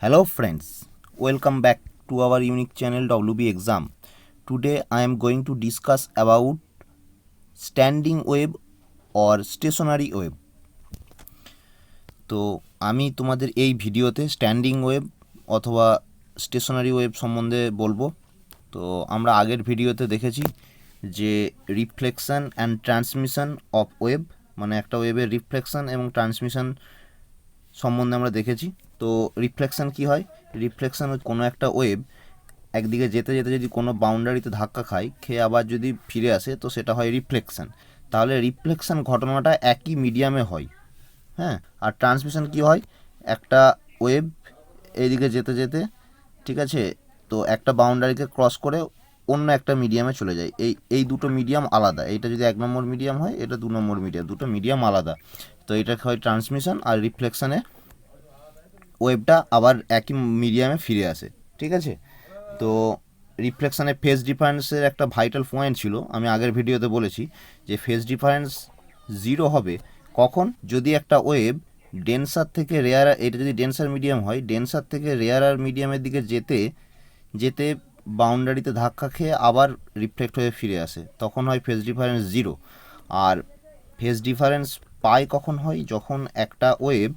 Hello friends, welcome back to our unique channel WB Exam. Today I am going to discuss about standing wave or stationary wave. তো আমি তোমাদের এই ভিডিওতে standing wave অথবা stationery wave সম্বন্ধে বলবো। তো আমরা আগের ভিডিওতে দেখেছি যে reflection and transmission of wave, মানে একটা ওয়েভের রিফ্লেকশন এবং ট্রান্সমিশন সম্বন্ধে আমরা দেখেছি। তো রিফ্লেকশন কি হয়? রিফ্লেকশন কোনো একটা ওয়েভ একদিকে যেতে যেতে যদি কোনো বাউন্ডারিতে ধাক্কা খায়, খেয়ে আবার যদি ফিরে আসে তো সেটা হয় রিফ্লেকশন। তাহলে রিফ্লেকশন ঘটনাটা একই মিডিয়ামে হয়। হ্যাঁ, আর ট্রান্সমিশন কি হয়? একটা ওয়েভ এইদিকে যেতে যেতে, ঠিক আছে, তো একটা বাউন্ডারিকে ক্রস করে অন্য একটা মিডিয়ামে চলে যায়। এই দুটো মিডিয়াম আলাদা। এইটা যদি 1 নম্বর মিডিয়াম হয়, এটা 2 নম্বর মিডিয়াম, দুটো মিডিয়াম আলাদা। তো এটা হয় ট্রান্সমিশন, আর রিফ্লেকশনে ওয়েভটা আবার একই মিডিয়ামে ফিরে আসে। ঠিক আছে, তো রিফ্লেকশানে ফেজ ডিফারেন্সের একটা ভাইটাল পয়েন্ট ছিল, আমি আগের ভিডিওতে বলেছি যে ফেজ ডিফারেন্স 0 হবে কখন? যদি একটা ওয়েভ ডেন্সার থেকে রেয়ার, এটা যদি ডেন্সার মিডিয়াম হয়, ডেন্সার থেকে রেয়ার মিডিয়ামের দিকে যেতে যেতে বাউন্ডারিতে ধাক্কা খেয়ে আবার রিফ্লেক্ট হয়ে ফিরে আসে, তখন হয় ফেজ ডিফারেন্স 0। আর ফেজ ডিফারেন্স পাই কখন হয়? যখন একটা ওয়েভ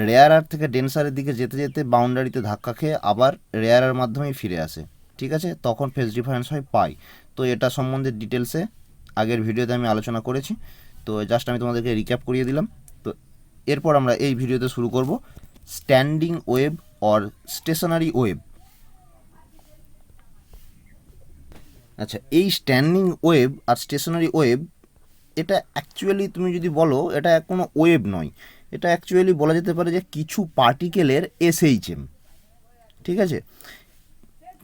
রেয়ারার থেকে ডেন্সারের দিকে যেতে যেতে বাউন্ডারিতে ধাক্কা খেয়ে আবার রেয়ারার মাধ্যমেই ফিরে আসে। ঠিক আছে, তখন ফেজ ডিফারেন্স হয় পাই। তো এটা সম্বন্ধে ডিটেলসে আগের ভিডিওতে আমি আলোচনা করেছি। তো জাস্ট আমি তোমাদেরকে রিক্যাপ করিয়ে দিলাম। তো এরপর আমরা এই ভিডিওতে শুরু করব standing wave or stationary wave. আচ্ছা, এই স্ট্যান্ডিং ওয়েভ আর স্টেশনারি ওয়েভ, এটা অ্যাকচুয়ালি তুমি যদি বলো এটা কোনো ওয়েভ নয়, এটা অ্যাকচুয়ালি বলা যেতে পারে যে কিছু পার্টিকেলের এসএইচএম। ঠিক আছে,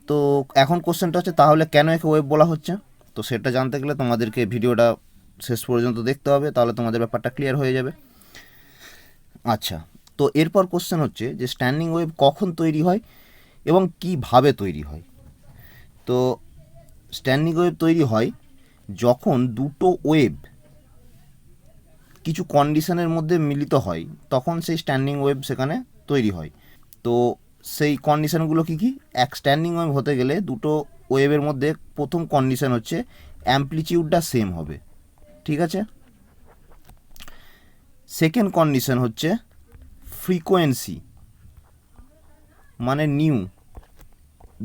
তো এখন কোশ্চেনটা হচ্ছে তাহলে কেন একে ওয়েভ বলা হচ্ছে? তো সেটা জানতে গেলে তোমাদেরকে ভিডিওটা শেষ পর্যন্ত দেখতে হবে, তাহলে তোমাদের ব্যাপারটা ক্লিয়ার হয়ে যাবে। আচ্ছা, তো এরপর কোশ্চেন হচ্ছে যে স্ট্যান্ডিং ওয়েভ কখন তৈরি হয় এবং কীভাবে তৈরি হয়। তো স্ট্যান্ডিং ওয়েভ তৈরি হয় যখন দুটো ওয়েভ কিছু কন্ডিশনের মধ্যে মিলিত হয়, তখন সেই স্ট্যান্ডিং ওয়েভ সেখানে তৈরি হয়। তো সেই কন্ডিশনগুলো কী কী? এক স্ট্যান্ডিং ওয়েভ হতে গেলে দুটো ওয়েভের মধ্যে প্রথম কন্ডিশন হচ্ছে অ্যামপ্লিটিউডটা সেম হবে। ঠিক আছে, সেকেন্ড কন্ডিশন হচ্ছে ফ্রিকোয়েন্সি, মানে নিউ,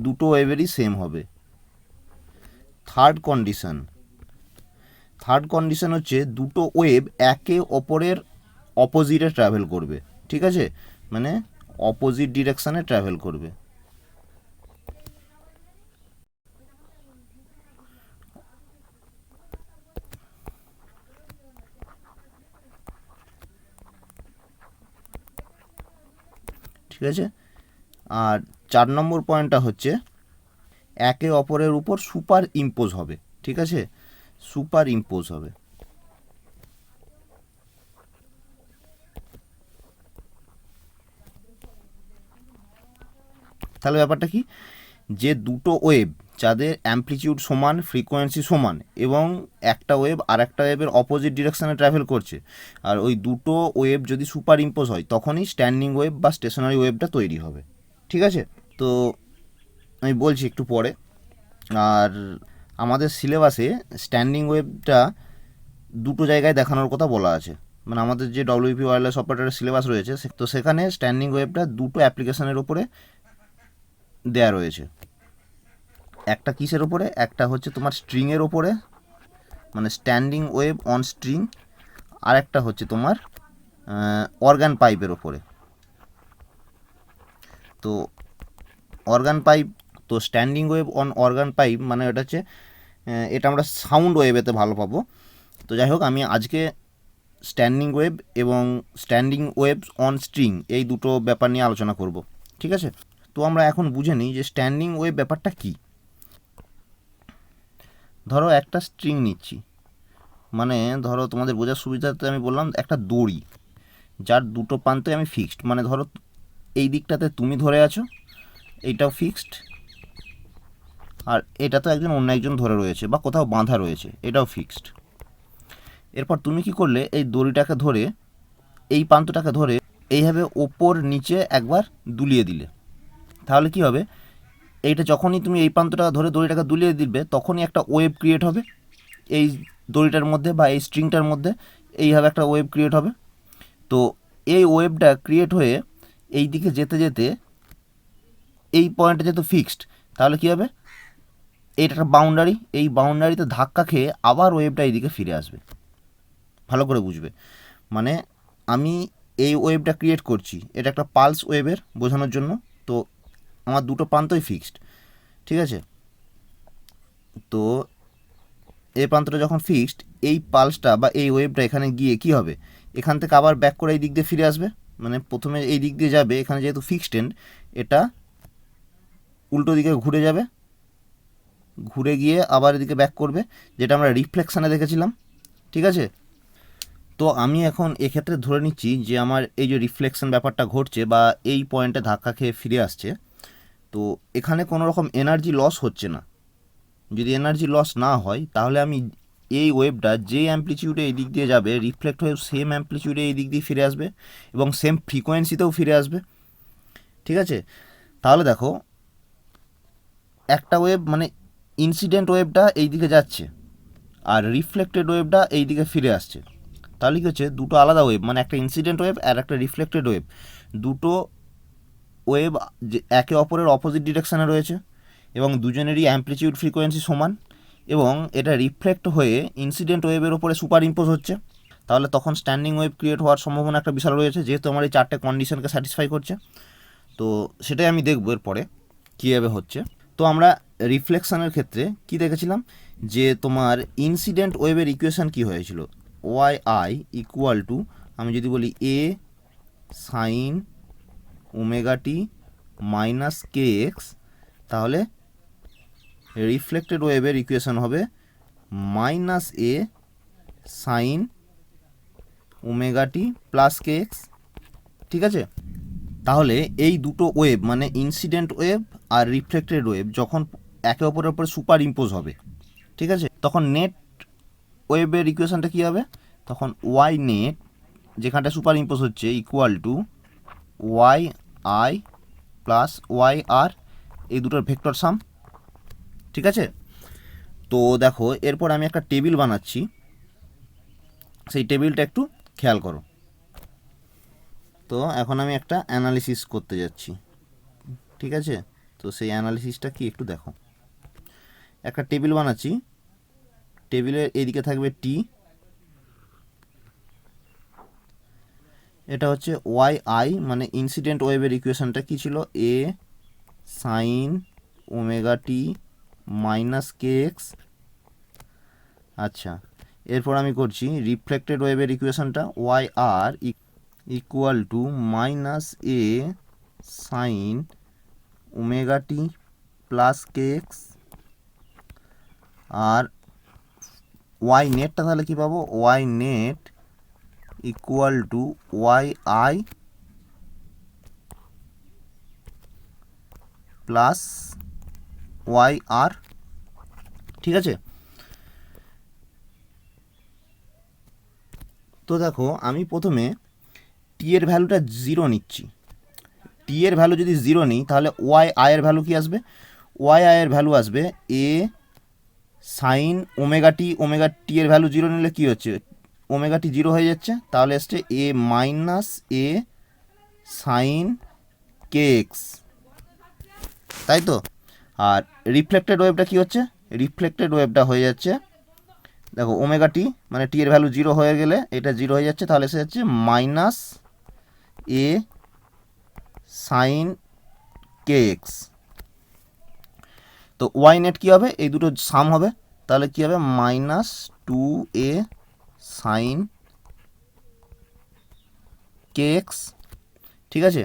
দুটো ওয়েভেরই সেম হবে। থার্ড কন্ডিশন হচ্ছে দুটো ওয়েভ একে অপরের অপোজিটে ট্রাভেল করবে। ঠিক আছে, মানে অপোজিট ডিরেকশানে ট্রাভেল করবে। ঠিক আছে, আর 4 নম্বর পয়েন্টটা হচ্ছে একে অপরের উপর সুপার ইম্পোজ হবে। ঠিক আছে, সুপার ইম্পোজ হবে। তাহলে ব্যাপারটা কি? যে দুটো ওয়েভ যাদের অ্যামপ্লিটিউড সমান, ফ্রিকোয়েন্সি সমান, এবং একটা ওয়েভ আর একটা ওয়েভের অপোজিট ডিরেকশানে ট্রাভেল করছে, আর ওই দুটো ওয়েভ যদি সুপার ইম্পোজ হয় তখনই স্ট্যান্ডিং ওয়েভ বা স্টেশনারি ওয়েভটা তৈরি হবে। ঠিক আছে, তো আমি বলছি একটু পরে। আর আমাদের সিলেবাসে স্ট্যান্ডিং ওয়েভটা দুটো জায়গায় দেখানোর কথা বলা আছে, মানে আমাদের যে ডব্লিউপি ওয়্যারলেস অপারেটরের সিলেবাস রয়েছে, তো সেখানে স্ট্যান্ডিং ওয়েভটা দুটো অ্যাপ্লিকেশনের উপরে দেয়া রয়েছে। একটা কিসের ওপরে? একটা হচ্ছে তোমার স্ট্রিংয়ের ওপরে, মানে স্ট্যান্ডিং ওয়েভ অন স্ট্রিং, আর একটা হচ্ছে তোমার অর্গান পাইপের ওপরে। তো অর্গান পাইপ, তো standing wave on organ pipe মানে এটা হচ্ছে, এটা আমরা সাউন্ড ওয়েভেতে ভালো পাবো। তো যাই হোক, আমি আজকে স্ট্যান্ডিং ওয়েভ এবং স্ট্যান্ডিং ওয়েভস অন স্ট্রিং এই দুটো ব্যাপার নিয়ে আলোচনা করব। ঠিক আছে, তো আমরা এখন বুঝে নিই যে স্ট্যান্ডিং ওয়েভ ব্যাপারটা কী। ধরো একটা স্ট্রিং নিচ্ছি, মানে ধরো তোমাদের বোঝার সুবিধাতে আমি বললাম একটা দড়ি যার দুটো প্রান্তে আমি ফিক্সড, মানে ধরো এই দিকটাতে তুমি ধরে আছো, এইটাও ফিক্সড, আর এটা তো একজন অন্য একজন ধরে রয়েছে বা কোথাও বাঁধা রয়েছে, এটাও ফিক্সড। এরপর তুমি কি করলে? এই দড়িটাকে ধরে, এই প্রান্তটাকে ধরে এইভাবে ওপর নিচে একবার দুলিয়ে দিলে তাহলে কি হবে, এইটা যখনই তুমি এই প্রান্তটা ধরে দড়িটাকে দুলিয়ে দিবে তখনই একটা ওয়েভ ক্রিয়েট হবে এই দড়িটার মধ্যে বা এই স্ট্রিংটার মধ্যে, এইভাবে একটা ওয়েভ ক্রিয়েট হবে। তো এই ওয়েভটা ক্রিয়েট হয়ে এই দিকে যেতে যেতে এই পয়েন্টে যেহেতু ফিক্সড, তাহলে কী হবে, এইটা একটা বাউন্ডারি, এই বাউন্ডারিতে ধাক্কা খেয়ে আবার ওয়েভটা এইদিকে ফিরে আসবে। ভালো করে বুঝবে, মানে আমি এই ওয়েভটা ক্রিয়েট করছি, এটা একটা পালস ওয়েভের বোঝানোর জন্য। তো আমার দুটো প্রান্তই ফিক্সড, ঠিক আছে। তো এই প্রান্তটা যখন ফিক্সড, এই পালসটা বা এই ওয়েভটা এখানে গিয়ে কি হবে, এখান থেকে আবার ব্যাক করে এই দিক দিয়ে ফিরে আসবে। মানে প্রথমে এই দিক দিয়ে যাবে, এখানে যেহেতু ফিক্সড এন্ড, এটা উল্টো দিকে ঘুরে যাবে, ঘুরে গিয়ে আবার এদিকে ব্যাক করবে, যেটা আমরা রিফ্লেকশানে দেখেছিলাম, ঠিক আছে। তো আমি এখন এক্ষেত্রে ধরে নিচ্ছি যে আমার এই যে রিফ্লেকশন ব্যাপারটা ঘটছে বা এই পয়েন্টে ধাক্কা খেয়ে ফিরে আসছে, তো এখানে কোনো রকম এনার্জি লস হচ্ছে না। যদি এনার্জি লস না হয় তাহলে আমি এই ওয়েভটা যে অ্যাম্পলিটিউডে এই দিক দিয়ে যাবে, রিফ্লেক্ট হয়ে সেম অ্যাম্পলিটিউডে এই দিক দিয়ে ফিরে আসবে এবং সেম ফ্রিকোয়েন্সিতেও ফিরে আসবে, ঠিক আছে। তাহলে দেখো, একটা ওয়েভ মানে ইনসিডেন্ট ওয়েভটা এই দিকে যাচ্ছে আর রিফ্লেক্টেড ওয়েভটা এই দিকে ফিরে আসছে। তাহলে কী হচ্ছে, দুটো আলাদা ওয়েভ, মানে একটা ইনসিডেন্ট ওয়েভ আর একটা রিফ্লেক্টেড ওয়েভ, দুটো ওয়েভ যে একে অপরের অপোজিট ডিরেকশানে রয়েছে এবং দুজনেরই অ্যাম্পলিটিউড ফ্রিকোয়েন্সি সমান, এবং এটা রিফ্লেক্ট হয়ে ইনসিডেন্ট ওয়েভের ওপরে সুপার ইম্পোজ হচ্ছে। তাহলে তখন স্ট্যান্ডিং ওয়েভ ক্রিয়েট হওয়ার সম্ভাবনা একটা বিশাল রয়েছে, যেহেতু আমার এই চারটে কন্ডিশনকে স্যাটিসফাই করছে। তো সেটাই আমি দেখব এরপরে কীভাবে হচ্ছে। তো আমরা রিফ্লেকশানের ক্ষেত্রে কি দেখেছিলাম, যে তোমার ইনসিডেন্ট ওয়েভের ইকুয়েশান কী হয়েছিল, ওয়াই আই ইকুয়াল টু, আমি যদি বলি এ sine omega T minus K X, তাহলে রিফ্লেক্টেড ওয়েভের ইকুয়েশান হবে minus A sine omega T plus K x, ঠিক আছে। তাহলে এই দুটো ওয়েভ মানে ইনসিডেন্ট ওয়েভ আর রিফ্লেক্টেড ওয়েভ যখন একে অপরের উপরে সুপার ইম্পোজ হবে, ঠিক আছে, তখন নেট ওয়েভের ইকুয়েশানটা কী হবে, তখন ওয়াই নেট যেখানটা সুপার ইম্পোজ হচ্ছে equal to Y I plus Y R, এই দুটোর ভেক্টর সাম, ঠিক আছে। তো দেখো, এরপর আমি একটা টেবিল বানাচ্ছি, সেই টেবিলটা একটু খেয়াল করো। তো এখন আমি একটা অ্যানালিসিস করতে যাচ্ছি, ঠিক আছে। তো সেই অ্যানালিসিসটা কি একটু দেখো। একটা টেবিল বানাচ্ছি, টেবিলের এদিকে থাকবে টি, এটা হচ্ছে ওয়াই আই, মানে ইনসিডেন্ট ওয়েভের ইকুয়েশনটা কী ছিল, A sine omega T minus K X. আচ্ছা, এরপর আমি করছি রিফ্লেক্টেড ওয়েভের ইকুয়েশনটা, Y R equal to minus A sine omega T plus K X. আর ওয়াই নেটটা তাহলে কী পাবো, Y net equal to Y I plus Y R, ঠিক আছে। তো দেখো, আমি প্রথমে টি এর ভ্যালুটা 0 নিচ্ছি। টি এর ভ্যালু যদি 0 নিই তাহলে ওয়াই আয়ের ভ্যালু কি আসবে, ওয়াই আয়ের ভ্যালু আসবে এ সাইন ওমেগা টি এর ভ্যালু 0 নিলে কী হচ্ছে, ওমেগা টি 0 হয়ে যাচ্ছে, তাহলে আসছে এ minus A sine K X, তাই তো। আর রিফ্লেক্টেড ওয়েভটা কী হচ্ছে, রিফ্লেক্টেড ওয়েভটা হয়ে যাচ্ছে, দেখো ওমেগা টি মানে টি এর ভ্যালু 0 হয়ে গেলে এটা 0 হয়ে যাচ্ছে, তাহলে এসে যাচ্ছে minus A sine K X. তো ওয়াই নেট কী হবে, এই দুটো সাম হবে, তাহলে কী হবে, minus 2a sign K x, ঠিক আছে।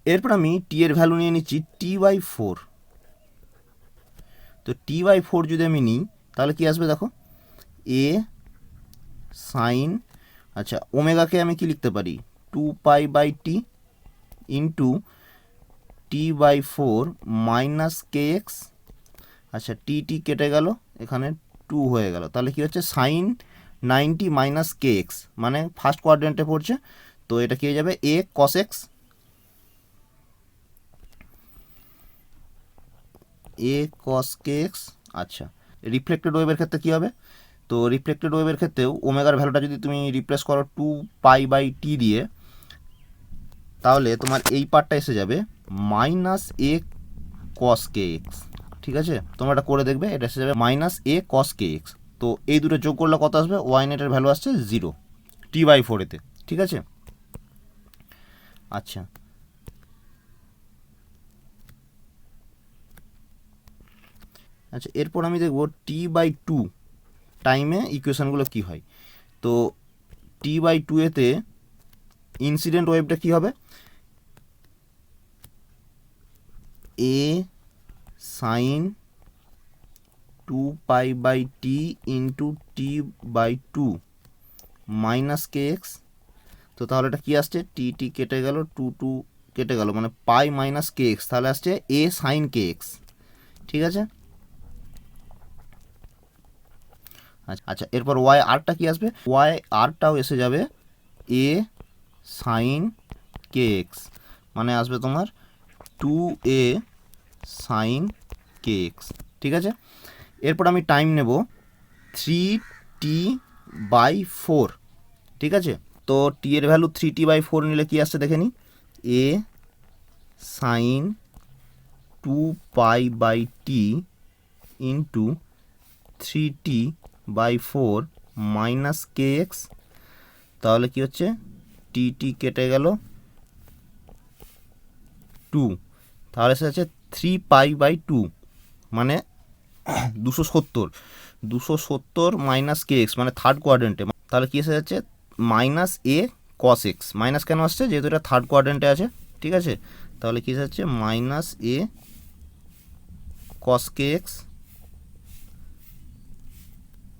এরপর আমি টি এর ভ্যালু নিয়ে নিচ্ছি t/4। তো t/4 যদি আমি নিই তাহলে কি আসবে, দেখো এ সাইন, আচ্ছা ওমেগাকে আমি কি লিখতে পারি, 2π/t into t/4 minus K X. আচ্ছা টি কেটে গেল, এখানে 2 হয়ে গেল, তাহলে কি হচ্ছে সাইন 90 মাইনাস কে এক্স, মানে ফার্স্ট কোয়াড্রেন্টে পড়ছে, তো এটা কি হয়ে যাবে এ কস এক্স, এ কস কে এক্স। আচ্ছা, রিফ্লেক্টেড ওয়েভের ক্ষেত্রে কী হবে? তো রিফ্লেক্টেড ওয়েভের ক্ষেত্রেও ওমেগার ভ্যালুটা যদি তুমি রিপ্লেস করো 2π/t দিয়ে, তাহলে তোমার এই পার্টটা এসে যাবে মাইনাস এ কস কে এক্স। ঠিক আছে, তোমরা এটা করে দেখবে, এটা এসে যাবে মাইনাস এ কস কে এক্স। তো এই দুটো যোগ করলে কত আসবে? ওয়াই নেটের ভ্যালু আসছে 0 t/4 এতে। ঠিক আছে, আচ্ছা আচ্ছা এরপর আমি দেখব t/2 টাইমে ইকুয়েশানগুলো কী হয়। তো t/2 এতে ইনসিডেন্ট ওয়েভটা কী হবে? A sine 2π/t into t/2 minus K X. তো তাহলে এটা কী আসছে? টি কেটে গেল, 2 কেটে গেল, মানে পাই মাইনাস কে এক্স, তাহলে আসছে এ সাইন কে এক্স। ঠিক আছে, আচ্ছা এরপর ওয়াই আরটা কি আসবে? ওয়াই আরটাও এসে যাবে এ সাইন কে এক্স, মানে আসবে তোমার 2a সাইন কে এক্স। ঠিক আছে, এরপর আমি টাইম নেব 3t/4। ঠিক আছে, তো টি এর ভ্যালু 3t/4 নিলে কি আসছে দেখে নিই। A sine 2π/t into 3t/4 minus K X. তাহলে কি হচ্ছে? টি কেটে গেল, 2, তাহলে সে আছে 3π/2, মানে 270 মাইনাস কে এক্স, মানে থার্ড কোয়াড্রেন্টে। তাহলে কি এসে যাচ্ছে? মাইনাস এ কস এক্স। মাইনাস কেন আসছে? যেহেতু এটা থার্ড কোয়াড্রেন্টে আছে। ঠিক আছে, তাহলে কি এসে যাচ্ছে? মাইনাস এ কস কে এক্স।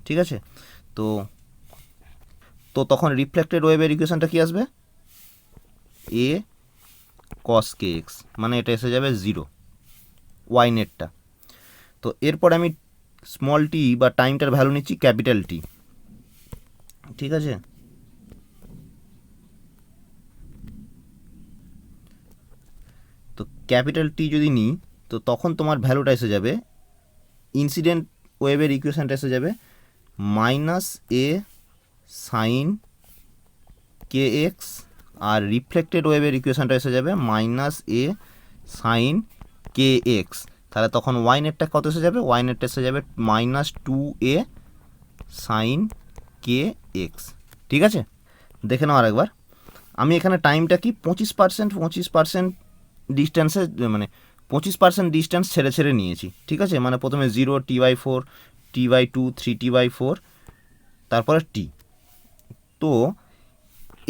ঠিক আছে, তো তো তখন রিফ্লেক্টেড ওয়েভের ইকুয়েশনটা কি আসবে? এ কস কে এক্স, মানে এটা এসে যাবে 0 ওয়াই নেটটা। তো এরপর আমি স্মল টি বা টাইমটার ভ্যালু নিচ্ছি ক্যাপিটাল টি। ঠিক আছে, তো ক্যাপিটাল টি যদি নিই, তো তখন তোমার ভ্যালুটা এসে যাবে, ইনসিডেন্ট ওয়েভের ইকুয়েশনটা এসে যাবে minus A sine K X, R reflected ওয়েভের ইকুয়েশনটা এসে যাবে minus A sine K X. তাহলে তখন ওয়াই নেটটা কত এসে যাবে? ওয়াই নেটটা এসে যাবে minus 2a sign K x. ঠিক আছে, দেখে নাও আরেকবার। আমি এখানে টাইমটা কি 25% ডিস্টেন্সে, মানে 25% ডিস্টেন্স ছেড়ে ছেড়ে নিয়েছি। ঠিক আছে, মানে প্রথমে 0, t/4, t/2, 3t/4, তারপরে টি। তো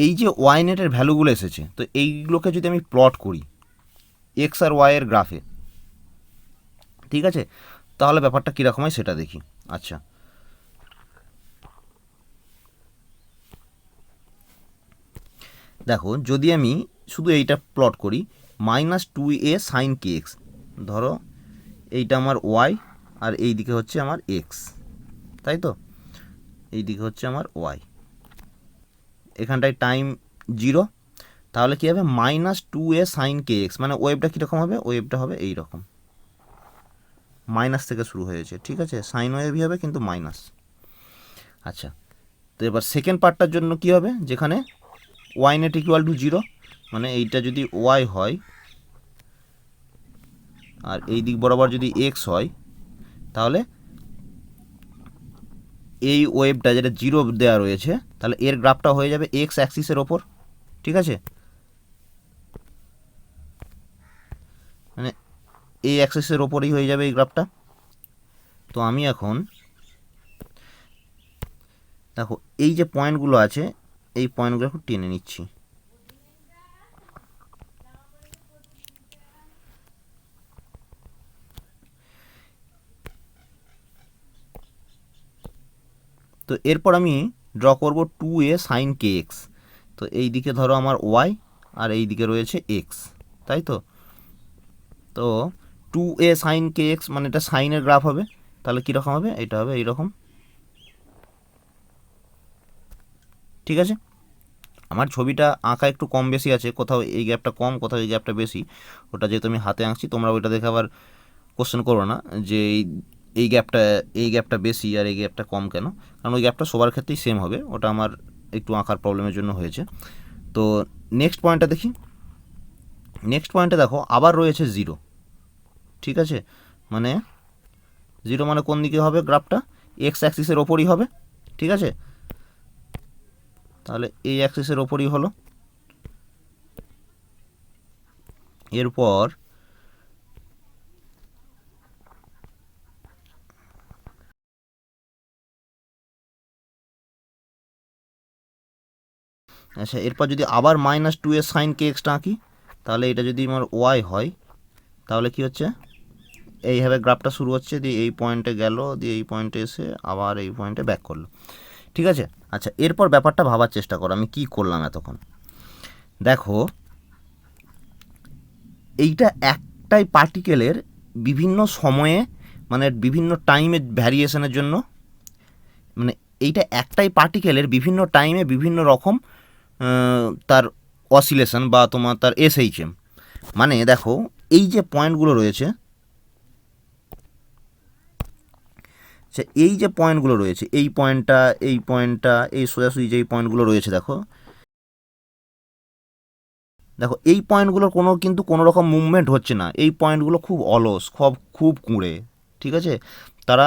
এই যে ওয়াই নেটের ভ্যালুগুলো এসেছে, তো এইগুলোকে যদি আমি প্লট করি এক্স আর ওয়াইয়ের গ্রাফে, ঠিক আছে, তাহলে ব্যাপারটা কীরকম হয় সেটা দেখি। আচ্ছা, দেখো যদি আমি শুধু এইটা প্লট করি, minus 2a sign K x, ধরো এইটা আমার ওয়াই আর এই দিকে হচ্ছে আমার এক্স, তাই তো? এই দিকে হচ্ছে আমার ওয়াই, এখানটায় টাইম 0, তাহলে কী হবে? Minus 2a sign K x, মানে ওয়েভটা কীরকম হবে? ওয়েভটা হবে এই রকম, মাইনাস থেকে শুরু হয়েছে। ঠিক আছে, সাইন ওয়েভই হবে কিন্তু মাইনাস। আচ্ছা, তো এবার সেকেন্ড পার্টটার জন্য কি হবে? যেখানে ওয়াই নেট ইকুয়াল টু 0, মানে এইটা যদি ওয়াই হয় আর এই দিক বরাবর যদি এক্স হয়, তাহলে এই ওয়েভটা যেটা 0 দেওয়া রয়েছে, তাহলে এর গ্রাফটা হয়ে যাবে এক্স অ্যাক্সিসের ওপর। ঠিক আছে, মানে এই অ্যাক্সিসের ওপরেই হয়ে যাবে এই গ্রাফটা। তো আমি এখন দেখো এই যে পয়েন্টগুলো আছে, এই পয়েন্টগুলো একটু টেনে নিচ্ছি। তো এরপর আমি ড্র করব 2a সাইন কে এক্স। তো এই দিকে ধরো আমার ওয়াই আর এই দিকে রয়েছে এক্স, তাই তো? তো 2a সাইন কে এক্স, মানে এটা সাইনের গ্রাফ হবে, তাহলে কীরকম হবে? এটা হবে এইরকম। ঠিক আছে, আমার ছবিটা আঁকা একটু কম বেশি আছে, কোথাও এই গ্যাপটা কম, কোথাও এই গ্যাপটা বেশি। ওটা যেহেতু আমি হাতে আঁকছি, তোমরা ওইটা দেখে আবার কোশ্চেন করো না যে এই গ্যাপটা বেশি আর এই গ্যাপটা কম কেন, কারণ ওই গ্যাপটা সবার ক্ষেত্রেই সেম হবে। ওটা আমার একটু আঁকার প্রবলেমের জন্য হয়েছে। তো নেক্সট পয়েন্টটা দেখি। নেক্সট পয়েন্টে দেখো আবার রয়েছে 0। ঠিক আছে, মানে 0 মানে কোন দিকে হবে গ্রাফটা? এক্স অ্যাক্সিসের ওপরই হবে। ঠিক আছে, তাহলে এই অ্যাক্সিসের ওপরই হলো। এরপর আচ্ছা, এরপর যদি আবার -2 এর সাইন কে এক্সটা আঁকি, তাহলে এটা যদি আমার ওয়াই হয়, তাহলে কি হচ্ছে, এইভাবে গ্রাফটা শুরু হচ্ছে, দিয়ে এই পয়েন্টে গেল, দিয়ে এই পয়েন্টে এসে আবার এই পয়েন্টে ব্যাক করলো। ঠিক আছে, আচ্ছা এরপর ব্যাপারটা ভাবার চেষ্টা করো আমি কি করলাম এতক্ষণ। দেখো এইটা একটাই পার্টিকেলের বিভিন্ন সময়ে, মানে বিভিন্ন টাইমের ভ্যারিয়েশনের জন্য, মানে এইটা একটাই পার্টিকেলের বিভিন্ন টাইমে বিভিন্ন রকম তার অসিলেশন বা তোমার তার এসএইচএম। মানে দেখো এই যে পয়েন্টগুলো রয়েছে, এই যে পয়েন্টগুলো রয়েছে, এই পয়েন্টটা, এই পয়েন্টটা, এই সোজাসুজি যে পয়েন্টগুলো রয়েছে, দেখো দেখো এই পয়েন্টগুলোর কিন্তু কোনো রকম মুভমেন্ট হচ্ছে না। এই পয়েন্টগুলো খুব অলস, খুব কুঁড়ে। ঠিক আছে, তারা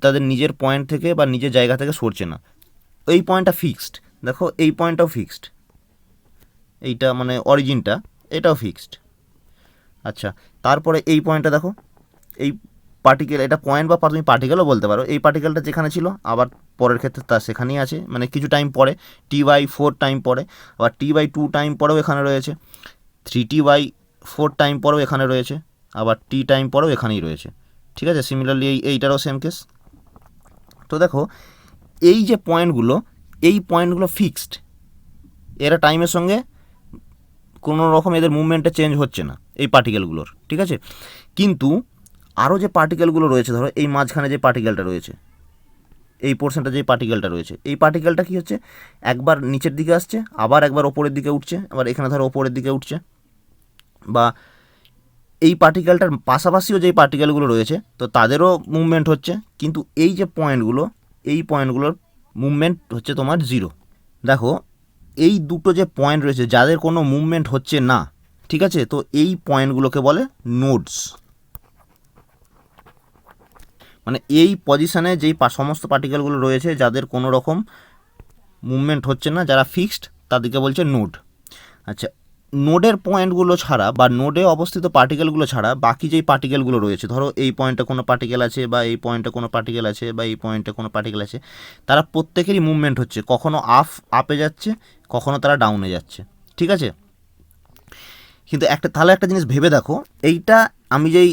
তাদের নিজের পয়েন্ট থেকে বা নিজের জায়গা থেকে সরছে না। এই পয়েন্টটা ফিক্সড, দেখো এই পয়েন্টটাও ফিক্সড, এইটা মানে অরিজিনটা, এটাও ফিক্সড। আচ্ছা, তারপরে এই পয়েন্টটা দেখো, এই পার্টিকেল, এটা পয়েন্ট বা তুমি পার্টিকেলও বলতে পারো, এই পার্টিকেলটা যেখানে ছিল আবার পরের ক্ষেত্রে তার সেখানেই আছে, মানে কিছু টাইম পরে, T/4 টাইম পরে, আবার T/2 টাইম পরেও এখানে রয়েছে, 3T/4 টাইম পরেও এখানে রয়েছে, আবার T টাইম পরেও এখানেই রয়েছে। ঠিক আছে, সিমিলারলি এইটারও সেম কেস। তো দেখো এই যে পয়েন্টগুলো, এই পয়েন্টগুলো ফিক্সড, এরা টাইমের সঙ্গে কোনো রকম এদের মুভমেন্টে চেঞ্জ হচ্ছে না এই পার্টিকেলগুলোর। ঠিক আছে, কিন্তু আরও যে পার্টিকেলগুলো রয়েছে, ধরো এই মাঝখানে যে পার্টিকেলটা রয়েছে, এই পোর্শনটা যে পার্টিকেলটা রয়েছে, এই পার্টিকেলটা কী হচ্ছে, একবার নিচের দিকে আসছে, আবার একবার ওপরের দিকে উঠছে, আবার এখানে ধরো ওপরের দিকে উঠছে, বা এই পার্টিকেলটার পাশাপাশিও যেই পার্টিকেলগুলো রয়েছে তো তাদেরও মুভমেন্ট হচ্ছে, কিন্তু এই যে পয়েন্টগুলো, এই পয়েন্টগুলোর মুভমেন্ট হচ্ছে তোমার 0। দেখো এই দুটো যে পয়েন্ট রয়েছে যাদের কোনো মুভমেন্ট হচ্ছে না, ঠিক আছে, তো এই পয়েন্টগুলোকে বলে নোডস। মানে এই পজিশানে যেই সমস্ত পার্টিকেলগুলো রয়েছে যাদের কোনো রকম মুভমেন্ট হচ্ছে না, যারা ফিক্সড, তাদেরকে বলছে নোড। আচ্ছা, নোডের পয়েন্টগুলো ছাড়া বা নোডে অবস্থিত পার্টিকেলগুলো ছাড়া বাকি যেই পার্টিকেলগুলো রয়েছে, ধরো এই পয়েন্টে কোনো পার্টিকেল আছে, বা এই পয়েন্টে কোনো পার্টিকেল আছে, বা এই পয়েন্টে কোনো পার্টিকেল আছে, তারা প্রত্যেকেরই মুভমেন্ট হচ্ছে, কখনো আপে যাচ্ছে, কখনো তারা ডাউনে যাচ্ছে। ঠিক আছে, কিন্তু তাহলে একটা জিনিস ভেবে দেখো, এইটা আমি যেই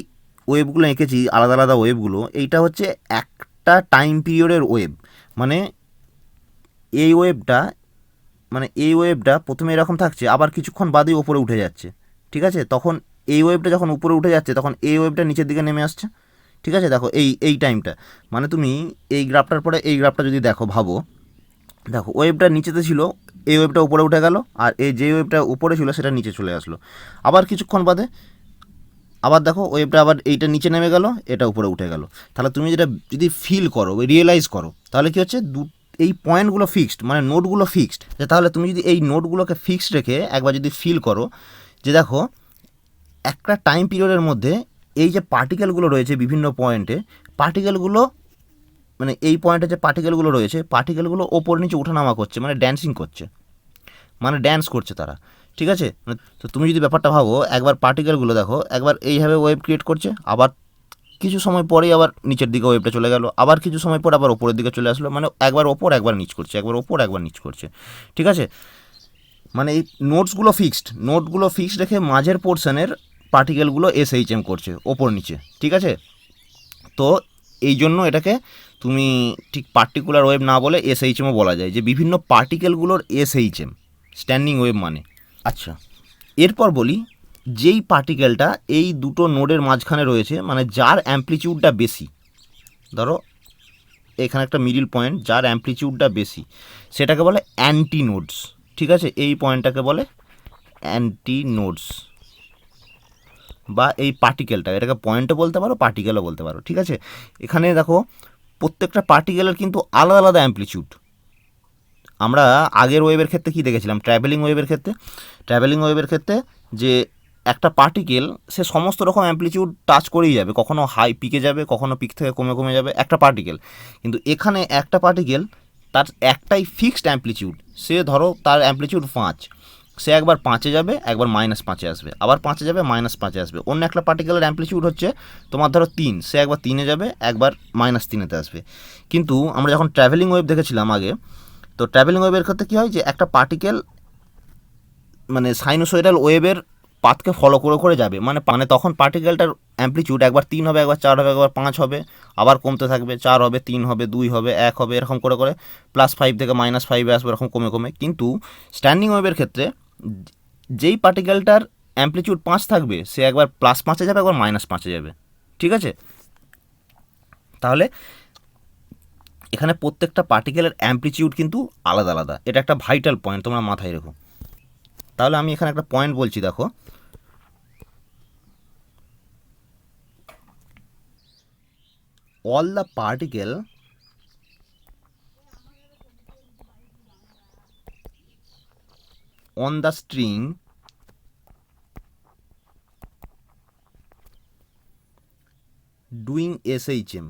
ওয়েভগুলো এঁকেছি, আলাদা আলাদা ওয়েভগুলো, এইটা হচ্ছে একটা টাইম পিরিয়ডের ওয়েভ। মানে এই ওয়েভটা, প্রথমে এরকম থাকছে, আবার কিছুক্ষণ বাদেই উপরে উঠে যাচ্ছে। ঠিক আছে, তখন এই ওয়েভটা যখন উপরে উঠে যাচ্ছে, তখন এই ওয়েভটা নিচের দিকে নেমে আসছে। ঠিক আছে, দেখো এই টাইমটা, মানে তুমি এই গ্রাফটার পরে এই গ্রাফটা যদি ভাবো, দেখো ওয়েভটা নিচেতে ছিল, এই ওয়েভটা উপরে উঠে গেল, আর এই যে ওয়েভটা উপরে ছিল সেটা নিচে চলে আসলো, আবার কিছুক্ষণ বাদে আবার দেখো ওয়েভটা আবার এইটা নিচে নেমে গেল, এটা উপরে উঠে গেল। তাহলে তুমি যেটা যদি ফিল করো, রিয়েলাইজ করো, তাহলে কি হচ্ছে, এই পয়েন্টগুলো ফিক্সড, মানে নোটগুলো ফিক্সড। তাহলে তুমি যদি এই নোটগুলোকে ফিক্সড রেখে একবার যদি ফিল করো, যে দেখো একটা টাইম পিরিয়ডের মধ্যে এই যে পার্টিকেলগুলো রয়েছে বিভিন্ন পয়েন্টে, পার্টিকেলগুলো মানে এই পয়েন্টে যে পার্টিকেলগুলো রয়েছে, পার্টিকেলগুলো ওপর নিচে ওঠানামা করছে, মানে ড্যান্সিং করছে, মানে ড্যান্স করছে তারা। ঠিক আছে, তো তুমি যদি ব্যাপারটা ভাবো, একবার পার্টিকেলগুলো দেখো, একবার এইভাবে ওয়েভ ক্রিয়েট করছে, আবার কিছু সময় পরেই আবার নিচের দিকে ওয়েভটা চলে গেল, আবার কিছু সময় পর আবার ওপরের দিকে চলে আসলো, মানে একবার ওপর একবার নিচ করছে, একবার ওপর একবার নিচ করছে। ঠিক আছে, মানে এই নোটগুলো ফিক্সড রেখে মাঝের পোর্শনের পার্টিকেলগুলো এসএইচএম করছে ওপর নিচে। ঠিক আছে, তো এই জন্য এটাকে তুমি ঠিক পার্টিকুলার ওয়েভ না বলে এসএইচএমও বলা যায়, যে বিভিন্ন পার্টিকেলগুলোর এসএইচএম, স্ট্যান্ডিং ওয়েভ মানে। আচ্ছা, এরপর বলি, যেই পার্টিকেলটা এই দুটো নোডের মাঝখানে রয়েছে, মানে যার অ্যামপ্লিটিউডটা বেশি, ধরো এখানে একটা মিডিল পয়েন্ট, যার অ্যামপ্লিটিউডটা বেশি, সেটাকে বলে অ্যান্টি নোডস। ঠিক আছে, এই পয়েন্টটাকে বলে অ্যান্টিনোডস বা এই পার্টিকেলটা, এটাকে পয়েন্টও বলতে পারো পার্টিকেলও বলতে পারো। ঠিক আছে, এখানে দেখো প্রত্যেকটা পার্টিকেলের কিন্তু আলাদা আলাদা অ্যাম্পলিটিউড। আমরা আগের ওয়েভের ক্ষেত্রে কি দেখেছিলাম, ট্রাভেলিং ওয়েভের ক্ষেত্রে যে একটা পার্টিকেল সে সমস্ত রকম অ্যাম্পলিটিউড টাচ করেই যাবে, কখনো হাই পিকে যাবে, কখনো পিক থেকে কমে কমে যাবে একটা পার্টিকেল। কিন্তু এখানে একটা পার্টিকেল তার একটাই ফিক্সড অ্যাম্পলিটিউড, সে ধরো তার অ্যাম্পলিটিউড 5, সে একবার 5-এ যাবে, একবার -5-এ আসবে, আবার 5-এ যাবে, -5-এ আসবে। অন্য একটা পার্টিকেলের অ্যাম্পলিটিউড হচ্ছে তোমার ধরো 3, সে একবার 3-এ যাবে, একবার -3-এতে আসবে। কিন্তু আমরা যখন ট্রাভেলিং ওয়েভ দেখেছিলাম আগে, তো ট্রাভেলিং ওয়েভের ক্ষেত্রে কী হয় যে একটা পার্টিকেল মানে সাইনোসয়েডাল ওয়েভের পাথকে ফলো করে করে যাবে, মানে তখন পার্টিকেলটার অ্যাম্পলিটিউড একবার 3 হবে, একবার 4 হবে, একবার 5 হবে, আবার কমতে থাকবে, 4 হবে, 3 হবে, 2 হবে, 1 হবে, এরকম করে করে +5 থেকে -5-এ আসবে, এরকম কমে কমে। কিন্তু স্ট্যান্ডিং ওয়েভের ক্ষেত্রে যেই পার্টিকেলটার অ্যাম্পলিটিউড 5 থাকবে, সে একবার +5-এ যাবে, একবার -5-এ যাবে। ঠিক আছে, তাহলে এখানে প্রত্যেকটা পার্টিকেলের অ্যাম্পলিটিউড কিন্তু আলাদা আলাদা, এটা একটা ভাইটাল পয়েন্ট, তোমরা মাথায় রেখো। তাহলে আমি এখানে একটা পয়েন্ট বলছি, দেখো all the particle on the string doing SHM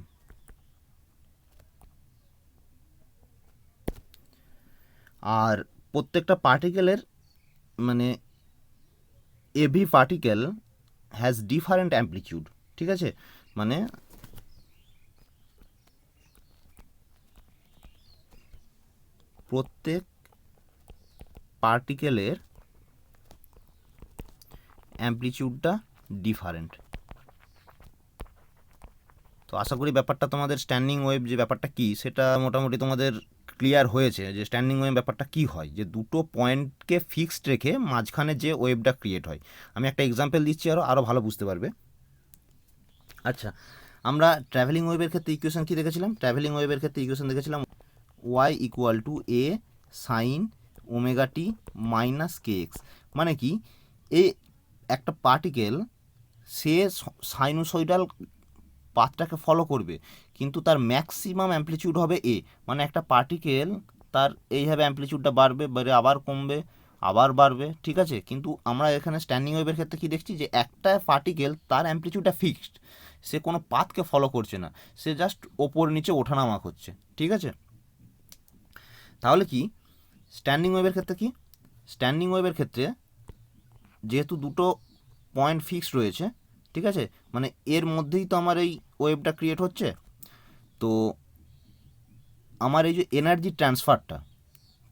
আর প্রত্যেকটা পার্টিকেলের মানে every particle has different amplitude. ঠিক আছে, মানে প্রত্যেক পার্টিকেলের অ্যাম্পলিটিউডটা ডিফারেন্ট। তো আশা করি ব্যাপারটা তোমাদের স্ট্যান্ডিং ওয়েভ যে ব্যাপারটা কি সেটা মোটামুটি তোমাদের ক্লিয়ার হয়েছে, যে স্ট্যান্ডিং ওয়েভ ব্যাপারটা কি হয়, যে দুটো পয়েন্টকে ফিক্সড রেখে মাঝখানে যে ওয়েভটা ক্রিয়েট হয়। আমি একটা এক্সাম্পল দিচ্ছি, আরও ভালো বুঝতে পারবে। আচ্ছা, আমরা ট্রাভেলিং ওয়েভের ক্ষেত্রে ইকুয়েশন কি দেখেছিলাম, দেখেছিলাম y = a sin ωt - kx। মানে কি, এ একটা পার্টিকেল সে সাইনোসয়েডাল পাথটাকে ফলো করবে, কিন্তু তার ম্যাক্সিমাম অ্যাম্পলিটিউড হবে এ। মানে একটা পার্টিকেল তার এইভাবে অ্যাম্পলিটিউডটা বাড়বে, বেড়ে আবার কমবে, আবার বাড়বে। ঠিক আছে, কিন্তু আমরা এখানে স্ট্যান্ডিং ওয়েভের ক্ষেত্রে কি দেখছি, যে একটা পার্টিকেল তার অ্যাম্পলিটিউডটা ফিক্সড, সে কোনো পাথকে ফলো করছে না, সে জাস্ট ওপর নিচে ওঠানামা করছে। ঠিক আছে, তাহলে কি স্ট্যান্ডিং ওয়েভের ক্ষেত্রে কি, স্ট্যান্ডিং ওয়েভের ক্ষেত্রে যেহেতু দুটো পয়েন্ট ফিক্সড রয়েছে, ঠিক আছে, মানে এর মধ্যেই তো আমার এই ওয়েভটা ক্রিয়েট হচ্ছে। তো আমার এই যে এনার্জি ট্রান্সফারটা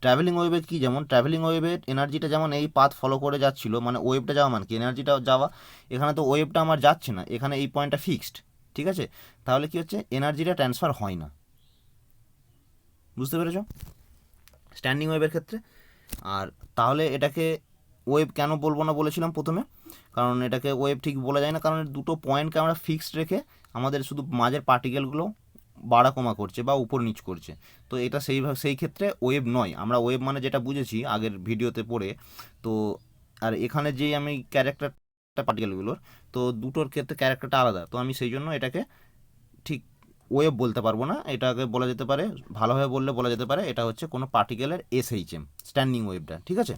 ট্রাভেলিং ওয়েভে কি, যেমন ট্রাভেলিং ওয়েভের এনার্জিটা যেমন এই পাথ ফলো করে যাচ্ছিল, মানে ওয়েভটা যাওয়া মানে কি এনার্জিটা যাওয়া, এখানে তো ওয়েভটা আমার যাচ্ছে না, এখানে এই পয়েন্টটা ফিক্সড। ঠিক আছে, তাহলে কি হচ্ছে, এনার্জিটা ট্রান্সফার হয় না। বুঝতে পেরেছ স্ট্যান্ডিং ওয়েভের ক্ষেত্রে? আর তাহলে এটাকে ওয়েভ কেন বলবো না বলেছিলাম প্রথমে, কারণ এটাকে ওয়েভ ঠিক বলা যায় না, কারণ দুটো পয়েন্টকে আমরা ফিক্সড রেখে আমাদের শুধু মাঝের পার্টিকেলগুলো বাড়া কমা করছে বা উপর নিচ করছে। তো এটা সেই ক্ষেত্রে ওয়েভ নয়। আমরা ওয়েভ মানে যেটা বুঝেছি আগের ভিডিওতে পড়ে, তো আর এখানে যেই আমি ক্যারেক্টারটা পার্টিকেলগুলোর, তো দুটোর ক্ষেত্রে ক্যারেক্টারটা আলাদা, তো আমি সেই জন্য এটাকে ঠিক ওয়েভ বলতে পারবো না। এটাকে বলা যেতে পারে, ভালোভাবে বললে বলা যেতে পারে, এটা হচ্ছে কোনো পার্টিকেলের SHM, স্ট্যান্ডিং ওয়েভটা। ঠিক আছে,